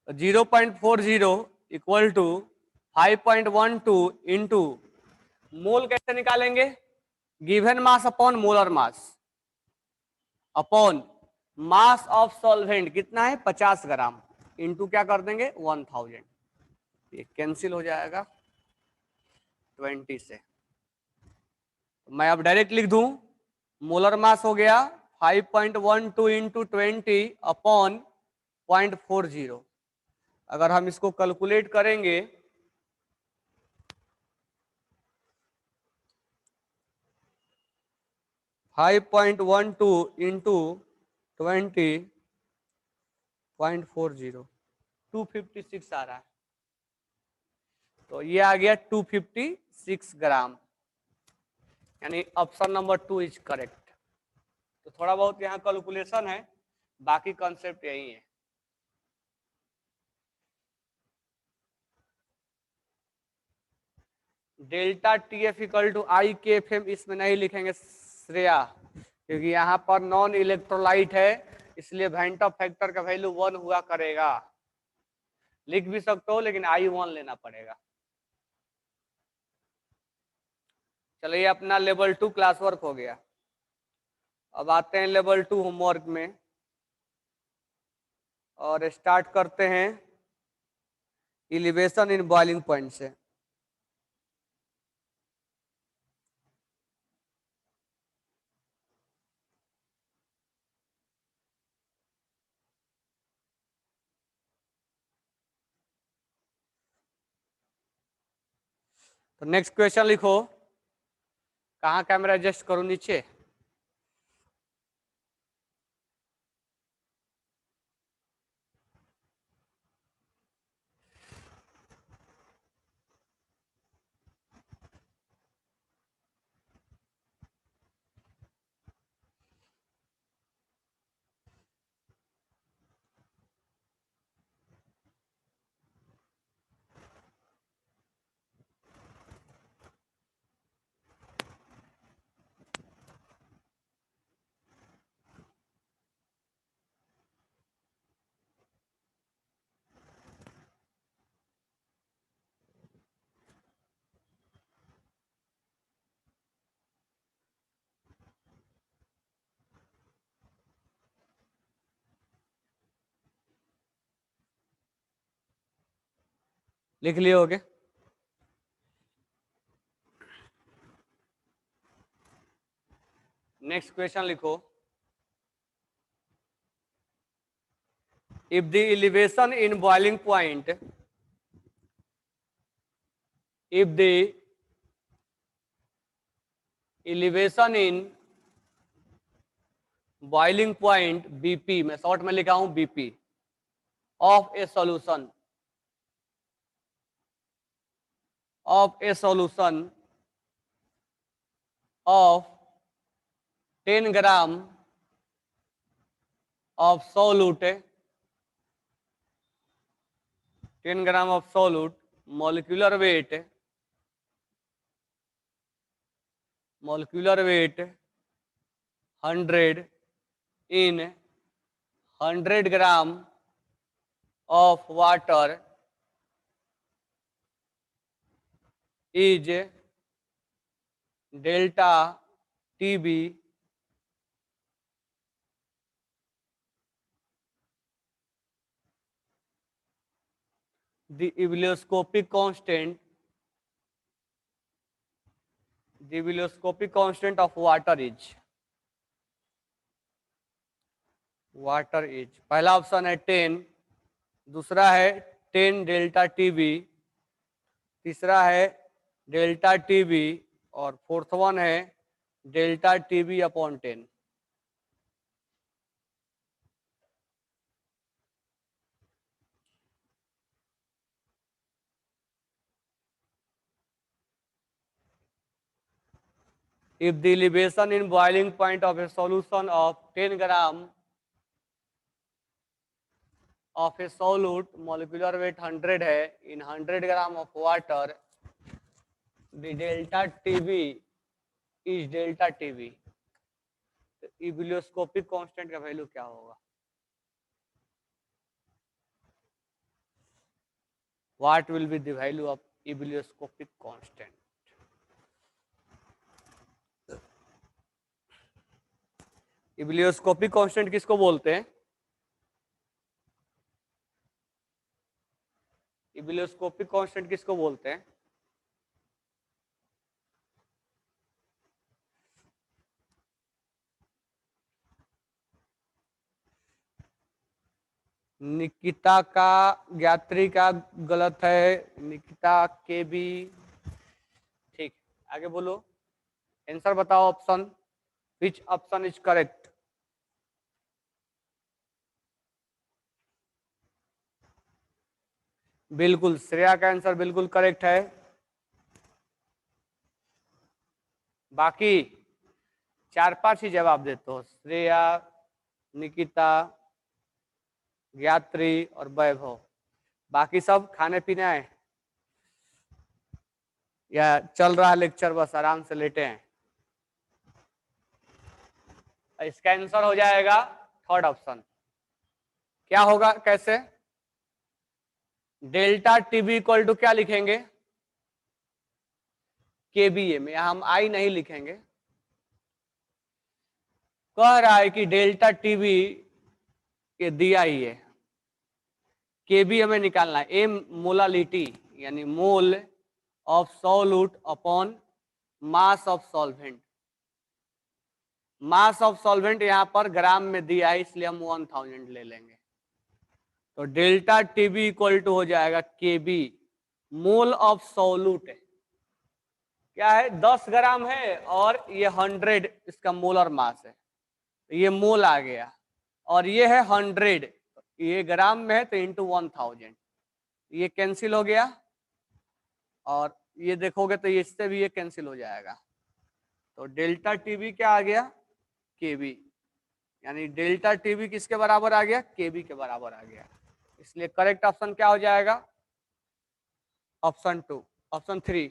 0.40 इक्वल टू 5.12 इंटू मोल कैसे निकालेंगे, given mass upon molar mass upon mass of solvent कितना है 50 ग्राम इंटू क्या कर देंगे 1000। ये कैंसिल हो जाएगा 20 से। मैं अब डायरेक्ट लिख दूं, मोलर मास हो गया 5.12 इंटू 20 अपॉन 0.40। अगर हम इसको कैलकुलेट करेंगे 5.12 इंटू 20.40, 256 आ रहा है। तो ये आ गया 256 ग्राम, यानी ऑप्शन नंबर 2 इज करेक्ट। तो थोड़ा बहुत यहाँ कैलकुलेशन है, बाकी कॉन्सेप्ट यही है। Delta T F equal to I K F M, इसमें नहीं लिखेंगे श्रेया, क्योंकि यहाँ पर नॉन इलेक्ट्रोलाइट है, इसलिए वेंटॉप फैक्टर का वैल्यू 1 हुआ करेगा। लिख भी सकते हो लेकिन I1 लेना पड़ेगा। चलिए अपना लेवल 2 क्लास वर्क हो गया। अब आते हैं लेवल 2 होमवर्क में और स्टार्ट करते हैं एलिवेशन इन बॉइलिंग पॉइंट से। तो नेक्स्ट क्वेश्चन लिखो, कहाँ कैमरा एडजस्ट करूं, नीचे। लिख लिए होगे। नेक्स्ट क्वेश्चन लिखो, if the elevation in boiling point, if the elevation in boiling point BP, मैं शॉर्ट में लिखा हूं BP, of a solution of 10 gram of solute, 10 gram of solute, molecular weight 100 in 100 gram of water is delta TB the ebullioscopic constant of water is। Water is, पहला ऑप्शन है 10, दूसरा है 10 डेल्टा टीबी, तीसरा है डेल्टा टीबी, और फोर्थ वन है delta TB upon 10। If the elevation in boiling point of a solution of 10 gram of a solute, molecular weight 100 है, in 100 gram of water, the delta TB is delta TB. तो इबिलियोस्कोपिक कांस्टेंट का वैल्यू क्या होगा? What will be the value of ebullioscopic constant? Ebullioscopic constant किसको बोलते हैं? इबिलियोस्कोपिक कांस्टेंट किसको बोलते हैं? निकिता का, ज्ञात्री का गलत है, निकिता के भी ठीक। आगे बोलो, आंसर बताओ option, which option is correct? बिल्कुल, श्रेया का आंसर बिल्कुल करेक्ट है। बाकी 4-5 ही जवाब देते हो, श्रेया, निकिता, ज्ञात्री और वैभव। बाकी सब खाने पीने आए या चल रहा है लेक्चर, बस आराम से लेटे हैं? इसका आंसर हो जाएगा थर्ड ऑप्शन। क्या होगा, कैसे? डेल्टा टीबी इक्वल टू क्या लिखेंगे? केबीए में, हम आई नहीं लिखेंगे। कह रहा है कि डेल्टा टीबी के दिया ही है, केबी हमें निकालना है, एम मोलालिटी यानी mole of solute upon mass of solvent. Mass of solvent यहां पर ग्राम में दिया है, इसलिए हम 1000 ले लेंगे। तो डेल्टा टीबी इक्वल टू हो जाएगा केबी, मोल ऑफ सॉल्यूट है, क्या है 10 ग्राम है, और ये 100 इसका मोलर मास है, तो ये मोल आ गया, और ये है 100, ये ग्राम में है तो इंटू 1000, ये कैंसिल हो गया, और ये देखोगे तो इससे भी ये कैंसिल हो जाएगा। तो डेल्टा टीबी क्या आ गया? केबी, यानी डेल्टा टीबी किसके बराबर आ गया? केबी के बराबर आ गया। इसलिए करेक्ट ऑप्शन क्या हो जाएगा? Option 2, option 3,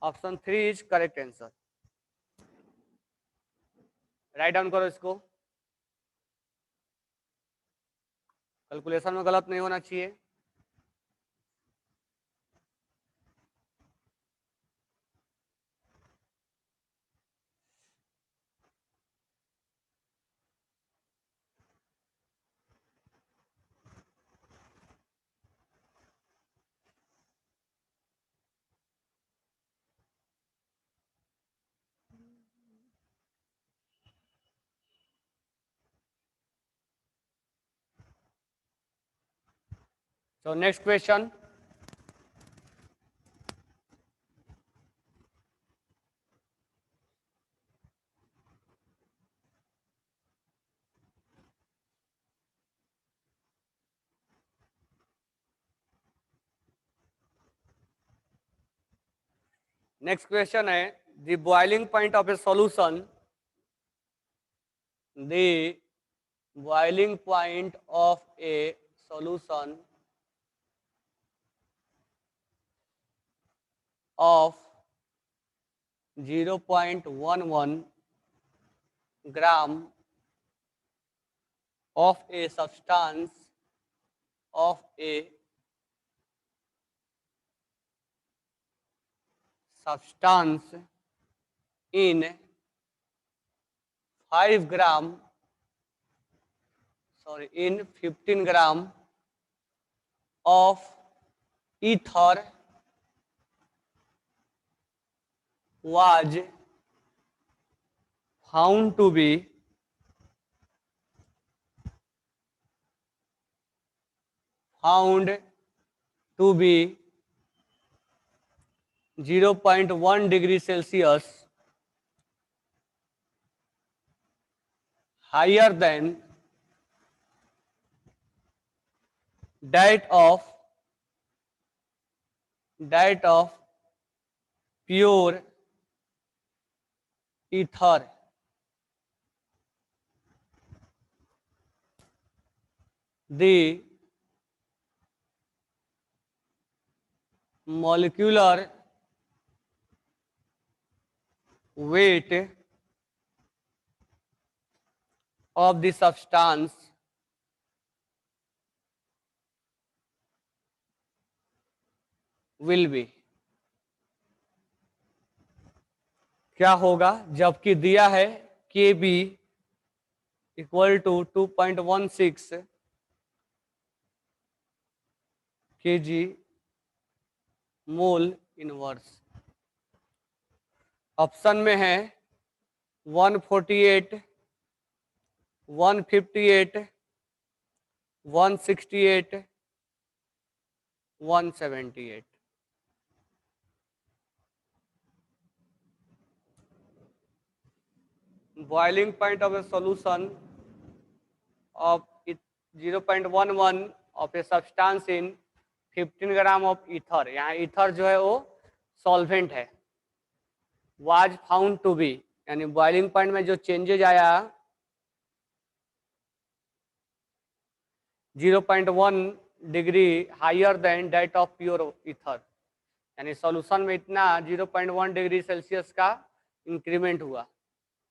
option 3 is correct answer. Write down करो इसको, कैलकुलेशन में गलत नहीं होना चाहिए। So next question. Next question है, the boiling point of a solution, the boiling point of a solution of 0.11 gram of a substance in 15 gram of ether was found to be found to be 0.1 degree Celsius higher than that of pure ether. The molecular weight of the substance will be, क्या होगा जबकि दिया है K B equal to 2.16 kg mole inverse. Option में है 148, 158, 168, 178। boiling point of a solution of 0.11 of a substance in 15 gram of ether, यहाँ ईथर जो है वो सॉल्वेंट है, वाज फाउंड टू बी, यानी बॉइलिंग पॉइंट में जो चेंजेज आया 0.1 degree higher than that of pure ether, यानी सॉल्यूशन में इतना 0.1 डिग्री सेल्सियस का इंक्रीमेंट हुआ।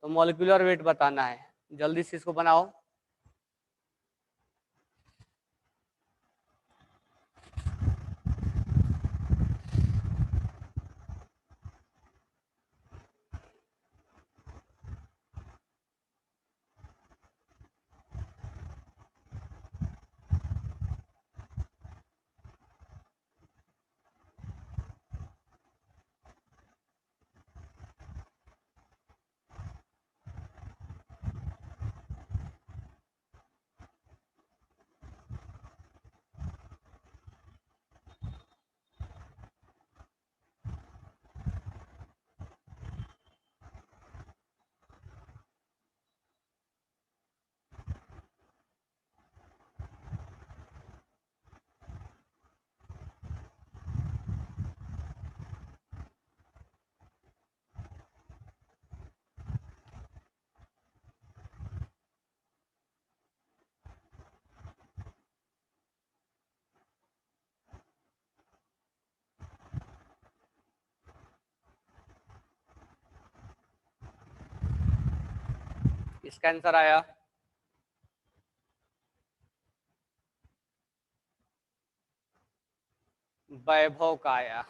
तो मॉलिक्यूलर वेट बताना है, जल्दी से इसको बनाओ। इसका आंसर आया वैभव का आया,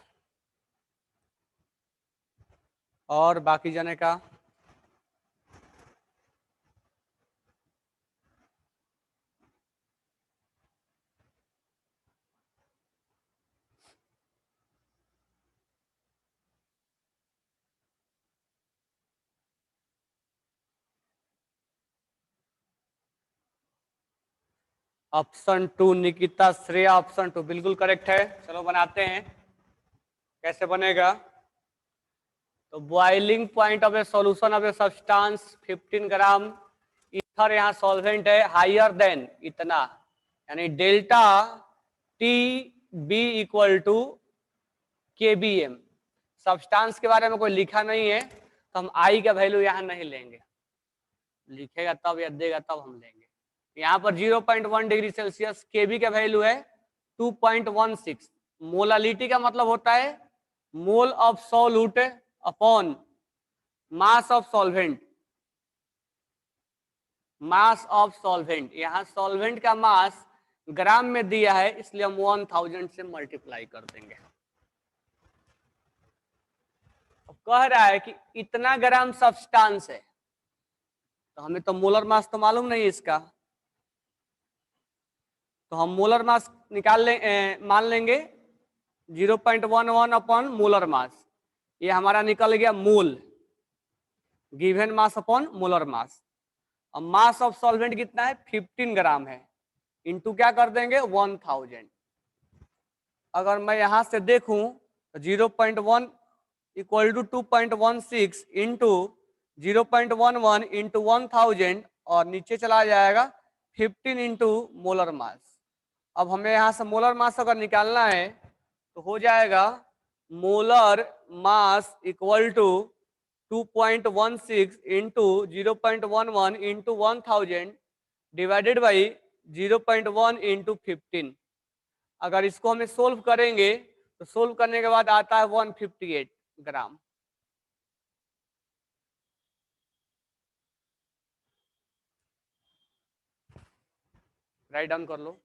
और बाकी जने का ऑप्शन 2 निकिता श्रेया, ऑप्शन 2 बिल्कुल करेक्ट है। चलो बनाते हैं, कैसे बनेगा। तो boiling point of a solution of a substance 15 gram ether, यहाँ सॉल्वेंट है, हायर देन इतना, यानी delta T B equal to K B M. Substance के बारे में कोई लिखा नहीं है तो हम आई का वैल्यू यहाँ नहीं लेंगे, लिखेगा तब या देगा तब हम लेंगे। यहाँ पर 0.1 डिग्री सेल्सियस, केबी का वैल्यू है 2.16। मोलालिटी का मतलब होता है मोल of solute upon mass of solvent, mass of solvent. यहाँ सॉल्वेंट का मास ग्राम में दिया है, इसलिए हम 1000 से मल्टीप्लाई कर देंगे। कह रहा है कि इतना ग्राम सब्सटेंस है, तो हमें तो मोलर मास तो मालूम नहीं इसका, तो हम मोलर मास निकाल ले, मान लेंगे 0.11 अपॉन मोलर मास, ये हमारा निकल गया mole, given mass upon molar mass. अब मास ऑफ सॉल्वेंट कितना है 15 ग्राम है, इंटू क्या कर देंगे 1000। अगर मैं यहां से देखूं तो 0.1 इक्वल टू 2.16 इंटू 0.11 इंटू 1000 और नीचे चला जाएगा 15 इंटू मोलर मास। अब हमें यहाँ से मोलर मास अगर निकालना है तो हो जाएगा molar mass equal to 2.16 into 0.11 into 1000 divided by 0.1 into 15। अगर इसको हमें सोल्व करेंगे तो सोल्व करने के बाद आता है 158 ग्राम। राइट डाउन कर लो।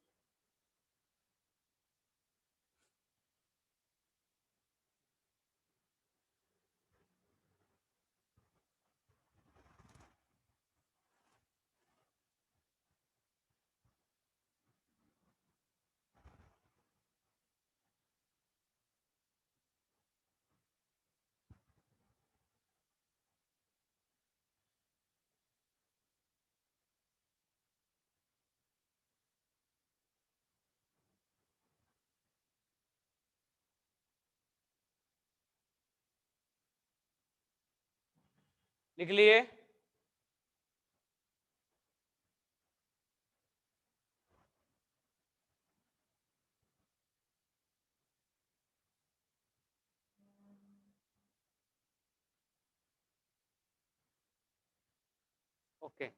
लिख लिए। Okay,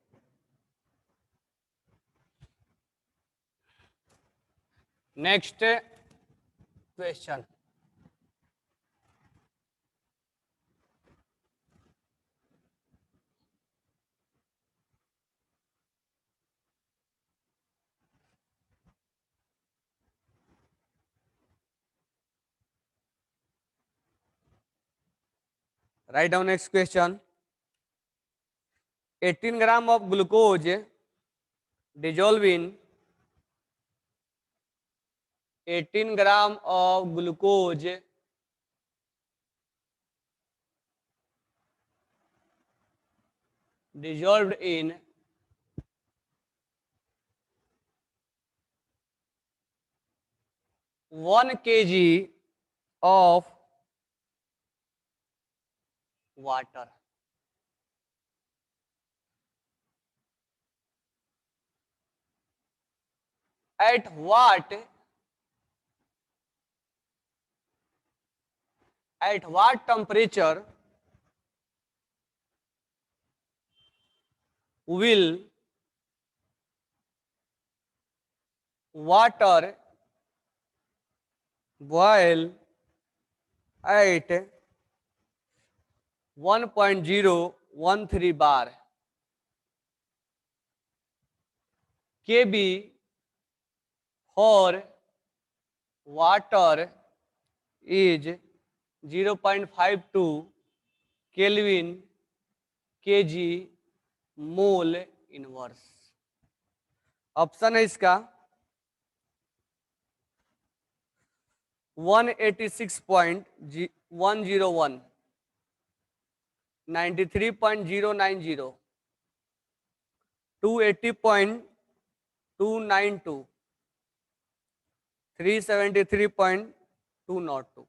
next question. Write down next question. 18 gram of glucose dissolved in 18 gram of glucose dissolved in 1 kg of water at what temperature will water boil at 1.013 bar kb for water is 0.52 Kelvin kg mole inverse. Option है इसका 186.101, 93.090, 280.292, 373.202।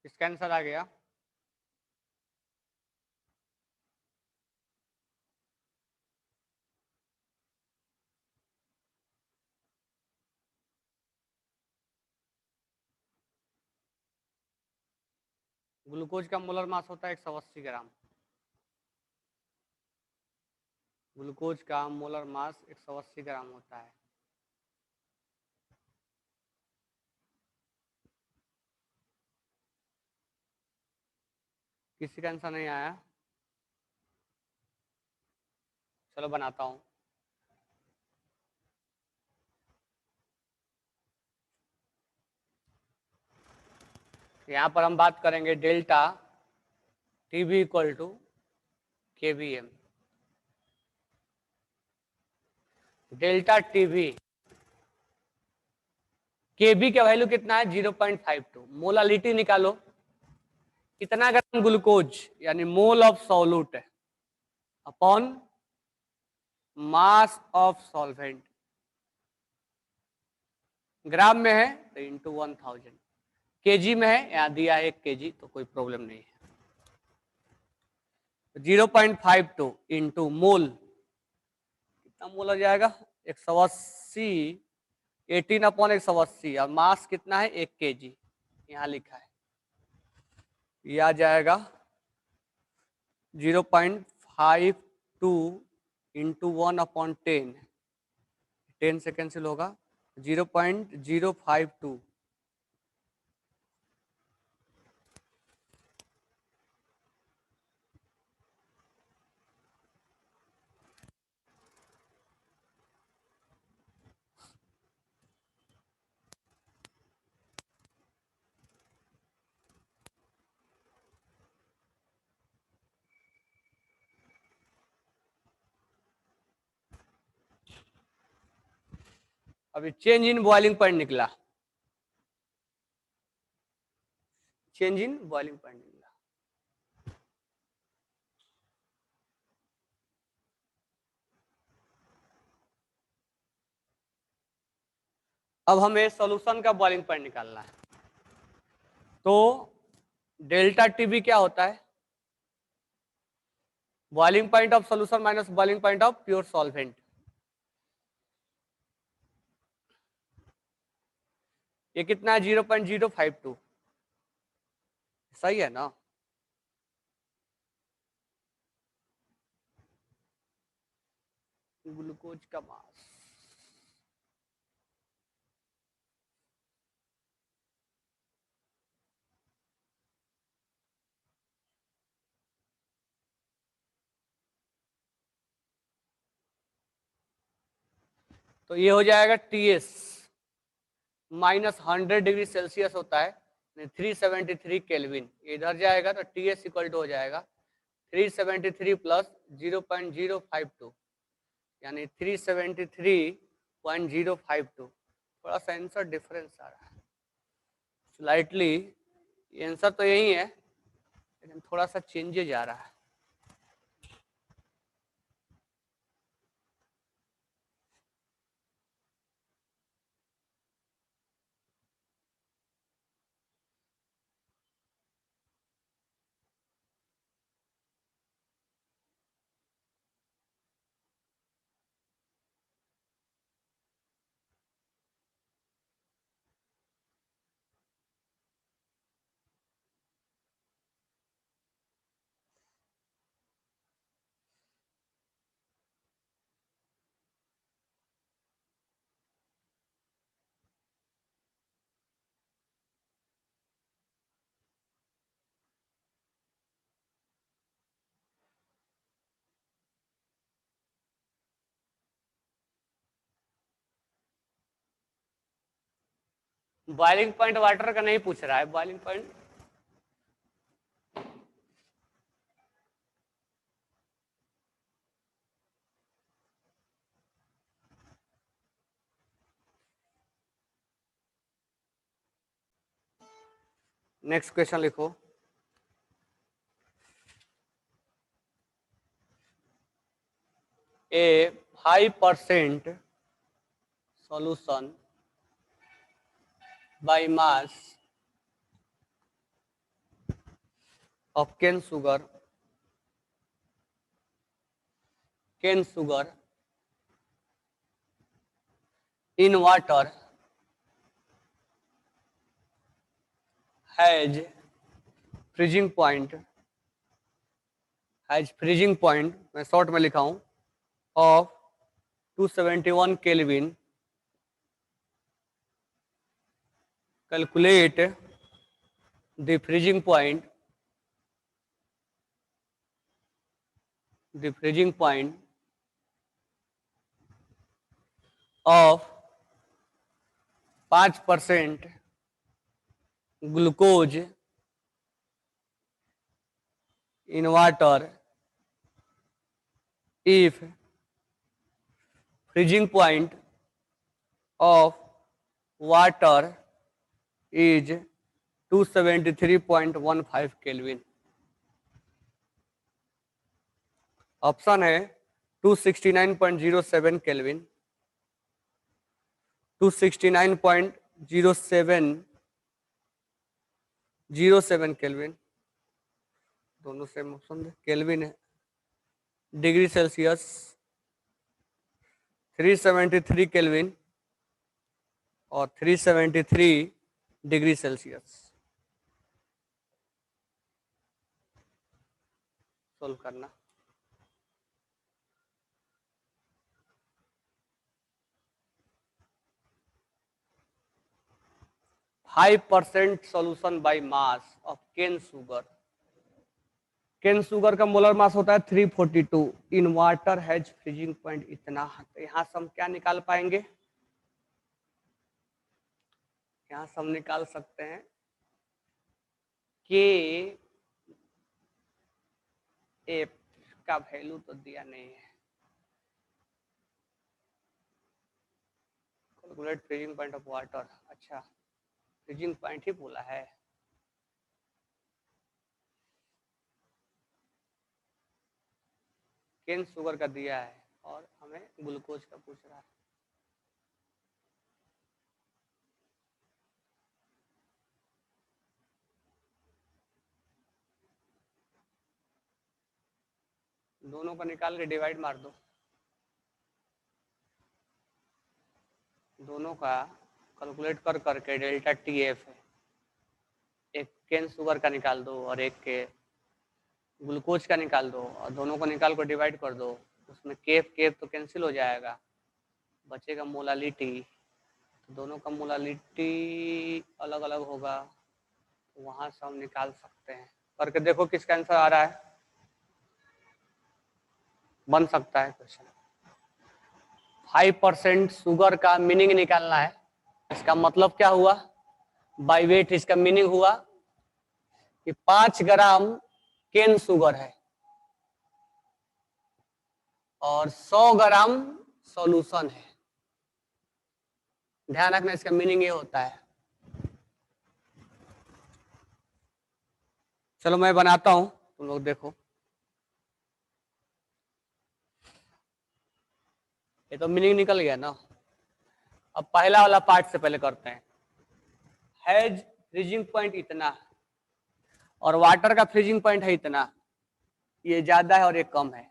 इसका आंसर आ गया। ग्लूकोज का मोलर मास होता है 180 ग्राम। ग्लूकोज का मोलर मास 180 ग्राम होता है। किसी का आंसर नहीं आया? चलो बनाता हूं। यहां पर हम बात करेंगे delta TB equal to KBM. Delta TB, KB का वैल्यू कितना है 0.52। मोलालिटी निकालो, कितना ग्राम ग्लूकोज यानी mole of solute upon mass of solvent. Gram में है तो इंटू 1000, केजी में है यहाँ दिया है 1 केजी, तो कोई प्रॉब्लम नहीं है। 0.52 इंटू मोल, कितना मोल हो जाएगा 180, 18/180, और मास कितना है 1 केजी, यहाँ लिखा है। ये आ जाएगा 0.52 इंटू 1/10, 10 से कैंसिल होगा, 0.052। अभी चेंज इन बॉइलिंग पॉइंट निकला, चेंज इन बॉइलिंग पॉइंट निकला। अब हमें सॉल्यूशन का बॉइलिंग पॉइंट निकालना है। तो डेल्टा टीबी क्या होता है? Boiling point of solution minus boiling point of pure solvent. ये कितना है 0.052, सही है ना? ग्लूकोज का मास, तो ये हो जाएगा TS माइनस 100 डिग्री सेल्सियस होता है 373 केल्विन। इधर जाएगा तो TS इक्वल टू हो जाएगा 373 प्लस 0.052 यानी 373.052। थोड़ा सा आंसर डिफरेंस आ रहा है स्लाइटली, आंसर तो यही है लेकिन थोड़ा सा चेंजेज आ रहा है। बॉइलिंग पॉइंट वाटर का नहीं पूछ रहा है, बॉइलिंग पॉइंट नेक्स्ट क्वेश्चन लिखो। ए 5% solution by mass of cane sugar in water has freezing point, मैं शॉर्ट में लिखा हूं, of 271 Kelvin. Calculate the freezing point of 5% glucose in water if freezing point of water is 273.15 Kelvin. Option है 269.07 केल्विन, 269.07 केल्विन, दोनों सेम ऑप्शन है, केल्विन है, डिग्री सेल्सियस 373 केल्विन और 373 डिग्री सेल्सियस। सोल्व करना। High percent solution by mass of cane sugar. Cane sugar का मोलर मास होता है 342, in water has freezing point इतना। तो यहां से हम क्या निकाल पाएंगे, यहां से हम निकाल सकते हैं कि एफ का वैल्यू तो दिया नहीं है, calculate freezing point of water. अच्छा, फ्रीजिंग पॉइंट ही बोला है। केन शुगर का दिया है और हमें ग्लूकोज का पूछ रहा है। दोनों को निकाल के डिवाइड मार दो, दोनों का कैलकुलेट कर करके डेल्टा टी एफ है, एक केन शुगर का निकाल दो और एक के ग्लूकोज का निकाल दो और दोनों को निकाल कर डिवाइड कर दो। उसमें केफ केफ तो कैंसिल हो जाएगा, बचेगा मोलालिटी। तो दोनों का मोलालिटी अलग अलग होगा, तो वहां से हम निकाल सकते हैं। करके देखो किसका आंसर आ रहा है, बन सकता है क्वेश्चन। 5% शुगर का मीनिंग निकालना है। इसका मतलब क्या हुआ, बाय वेट इसका मीनिंग हुआ कि 5 ग्राम केन शुगर है और 100 ग्राम सॉल्यूशन है। ध्यान रखना, इसका मीनिंग ये होता है। चलो मैं बनाता हूं, तुम लोग देखो। ये तो मीनिंग निकल गया ना। अब पहला वाला पार्ट से पहले करते हैं। हैज फ्रीजिंग पॉइंट इतना और वाटर का फ्रीजिंग पॉइंट है इतना, ये ज्यादा है और ये कम है।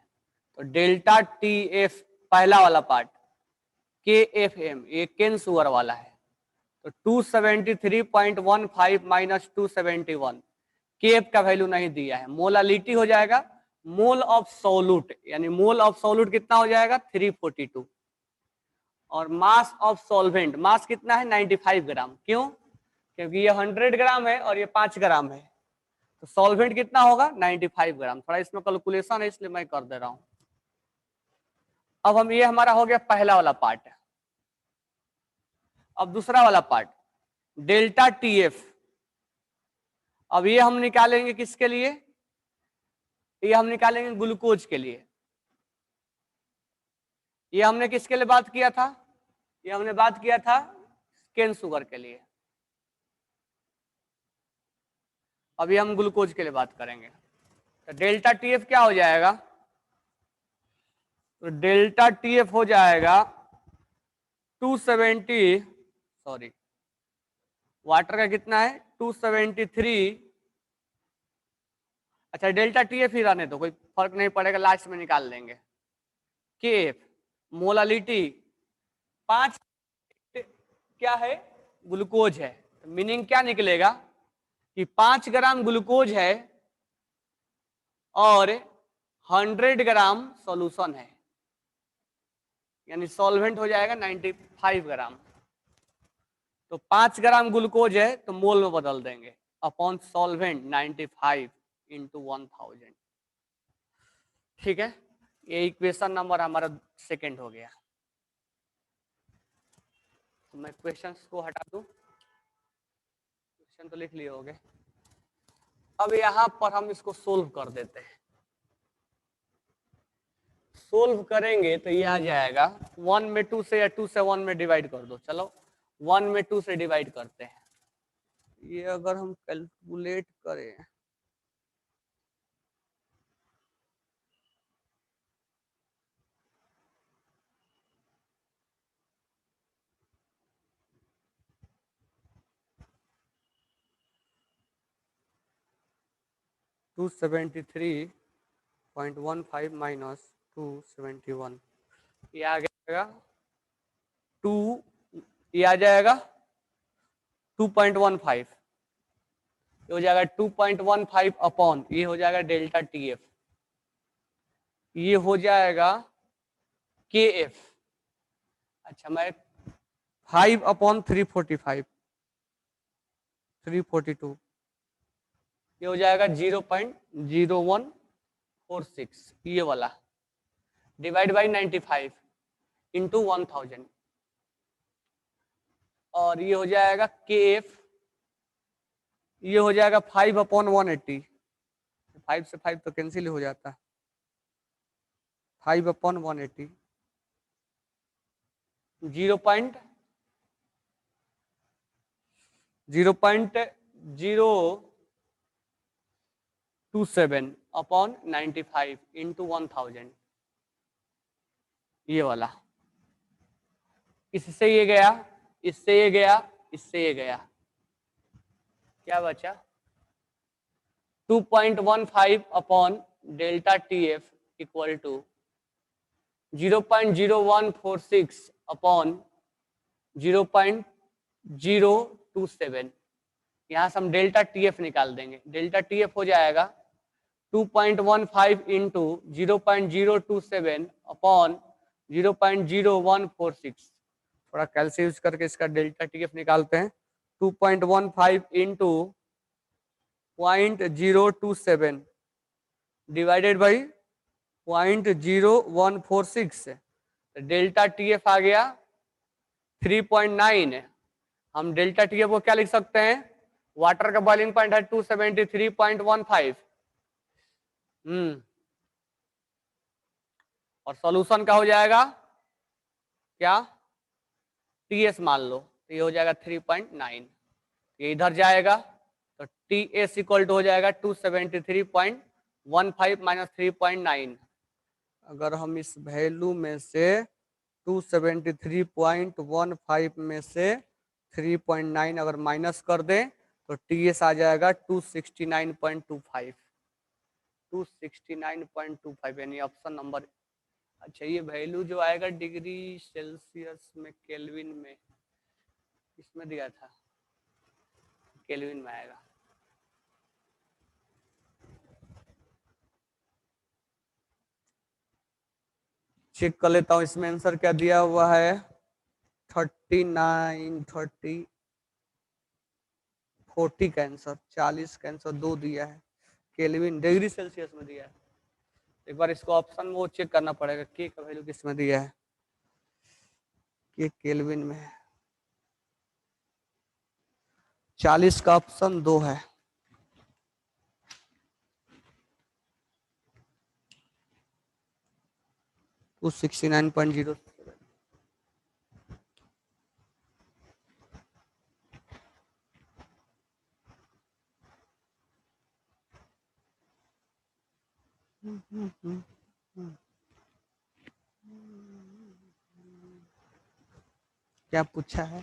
तो डेल्टा टी एफ पहला वाला पार्ट, के एफ एम ये केन शुगर वाला है, तो 273.15 माइनस 271, के एफ का वैल्यू नहीं दिया है। मोलालिटी हो जाएगा मोल ऑफ सोल्यूट, यानी मोल ऑफ सोल्यूट कितना हो जाएगा 342, और मास ऑफ सॉल्वेंट, मास कितना है 95 ग्राम। क्यों, क्योंकि ये 100 ग्राम है और ये 5 ग्राम है, तो सॉल्वेंट कितना होगा 95 ग्राम। थोड़ा इसमें कैलकुलेशन है इसलिए मैं कर दे रहा हूं। अब हम, ये हमारा हो गया पहला वाला पार्ट। अब दूसरा वाला पार्ट डेल्टा टी एफ। अब ये हम निकालेंगे किसके लिए, ये हम निकालेंगे ग्लूकोज के लिए। ये हमने किसके लिए बात किया था, ये हमने बात किया था केन शुगर के लिए। अभी हम ग्लूकोज के लिए बात करेंगे। तो डेल्टा टी एफ क्या हो जाएगा, तो डेल्टा टी एफ हो जाएगा 270, सॉरी वाटर का कितना है 273 अच्छा डेल्टा टी एफ ही रहने दो, कोई फर्क नहीं पड़ेगा, लास्ट में निकाल लेंगे। के एफ मोलालिटी 5 क्या है, ग्लूकोज है, मीनिंग क्या निकलेगा कि 5 ग्राम ग्लूकोज है और 100 ग्राम सॉल्यूशन है, यानी सॉल्वेंट हो जाएगा 95 ग्राम। तो 5 ग्राम ग्लूकोज है तो मोल में बदल देंगे, अपॉन सॉल्वेंट 95 इंटू 1000। ठीक है, ये इक्वेशन नंबर हमारा सेकंड हो गया। तो मैं क्वेश्चंस को हटा दूं, क्वेश्चन तो लिख लिए होंगे। अब यहां पर हम इसको सोल्व कर देते हैं। सोल्व करेंगे तो ये आ जाएगा 1 में 2 से या 2 से 1 में डिवाइड कर दो। चलो 1 में 2 से डिवाइड करते हैं। ये अगर हम कैलकुलेट करें 273.15 माइनस 271, ये आ जाएगा 2, ये आ जाएगा 2.15, ये हो जाएगा 2.15 अपॉन, ये हो जाएगा डेल्टा टी एफ, ये हो जाएगा के एफ। अच्छा मैं 5 अपॉन 345, 342, ये हो जाएगा 0.0146, ये वाला डिवाइड बाई 95 इंटू 1000, और ये हो जाएगा के एफ, ये हो जाएगा 5 अपॉन 180, 5 से 5 तो कैंसिल हो जाता है, 5 अपॉन 180, 0.027 अपॉन 95 इंटू 1000, ये वाला। इससे ये गया, इससे ये गया, इससे ये गया, क्या बचा 2.15 upon delta T F equal to 0.0146 upon 0.027। यहां से हम डेल्टा टी एफ निकाल देंगे। डेल्टा टी एफ हो जाएगा 2.15 इंटू 0.027 अपॉन 0.0146। थोड़ा कैलसी यूज करके इसका डेल्टा टी एफ निकालते हैं। 2.15 into 0.027 divided by 0.0146, delta T F आ गया 3.9। हम डेल्टा टी एफ को क्या लिख सकते हैं, वाटर का बॉइलिंग पॉइंट है 273.15, और सॉल्यूशन का हो जाएगा क्या, टी एस मान लो, तो ये हो जाएगा 3.9, ये इधर जाएगा तो टी एस इक्वल टू हो जाएगा 273.15 माइनस 3.9। अगर हम इस वैल्यू में से 273.15 में से 3.9 अगर माइनस कर दें तो टी एस आ जाएगा 269.25, 269.25, यानी ऑप्शन नंबर। अच्छा ये वैल्यू जो आएगा डिग्री सेल्सियस में, केल्विन में, इसमें दिया था, केल्विन में आएगा। चेक कर लेता हूं इसमें आंसर क्या दिया हुआ है, 39, 30, 40 का आंसर, 40 का आंसर 2 दिया है, केल्विन डिग्री सेल्सियस में दिया है। एक बार इसको ऑप्शन में वो चेक करना पड़ेगा के का वैल्यू किस में दिया है, के केल्विन में है। 40 का ऑप्शन 2 है। तो 69.0। क्या पूछा है,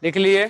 लिख लिए।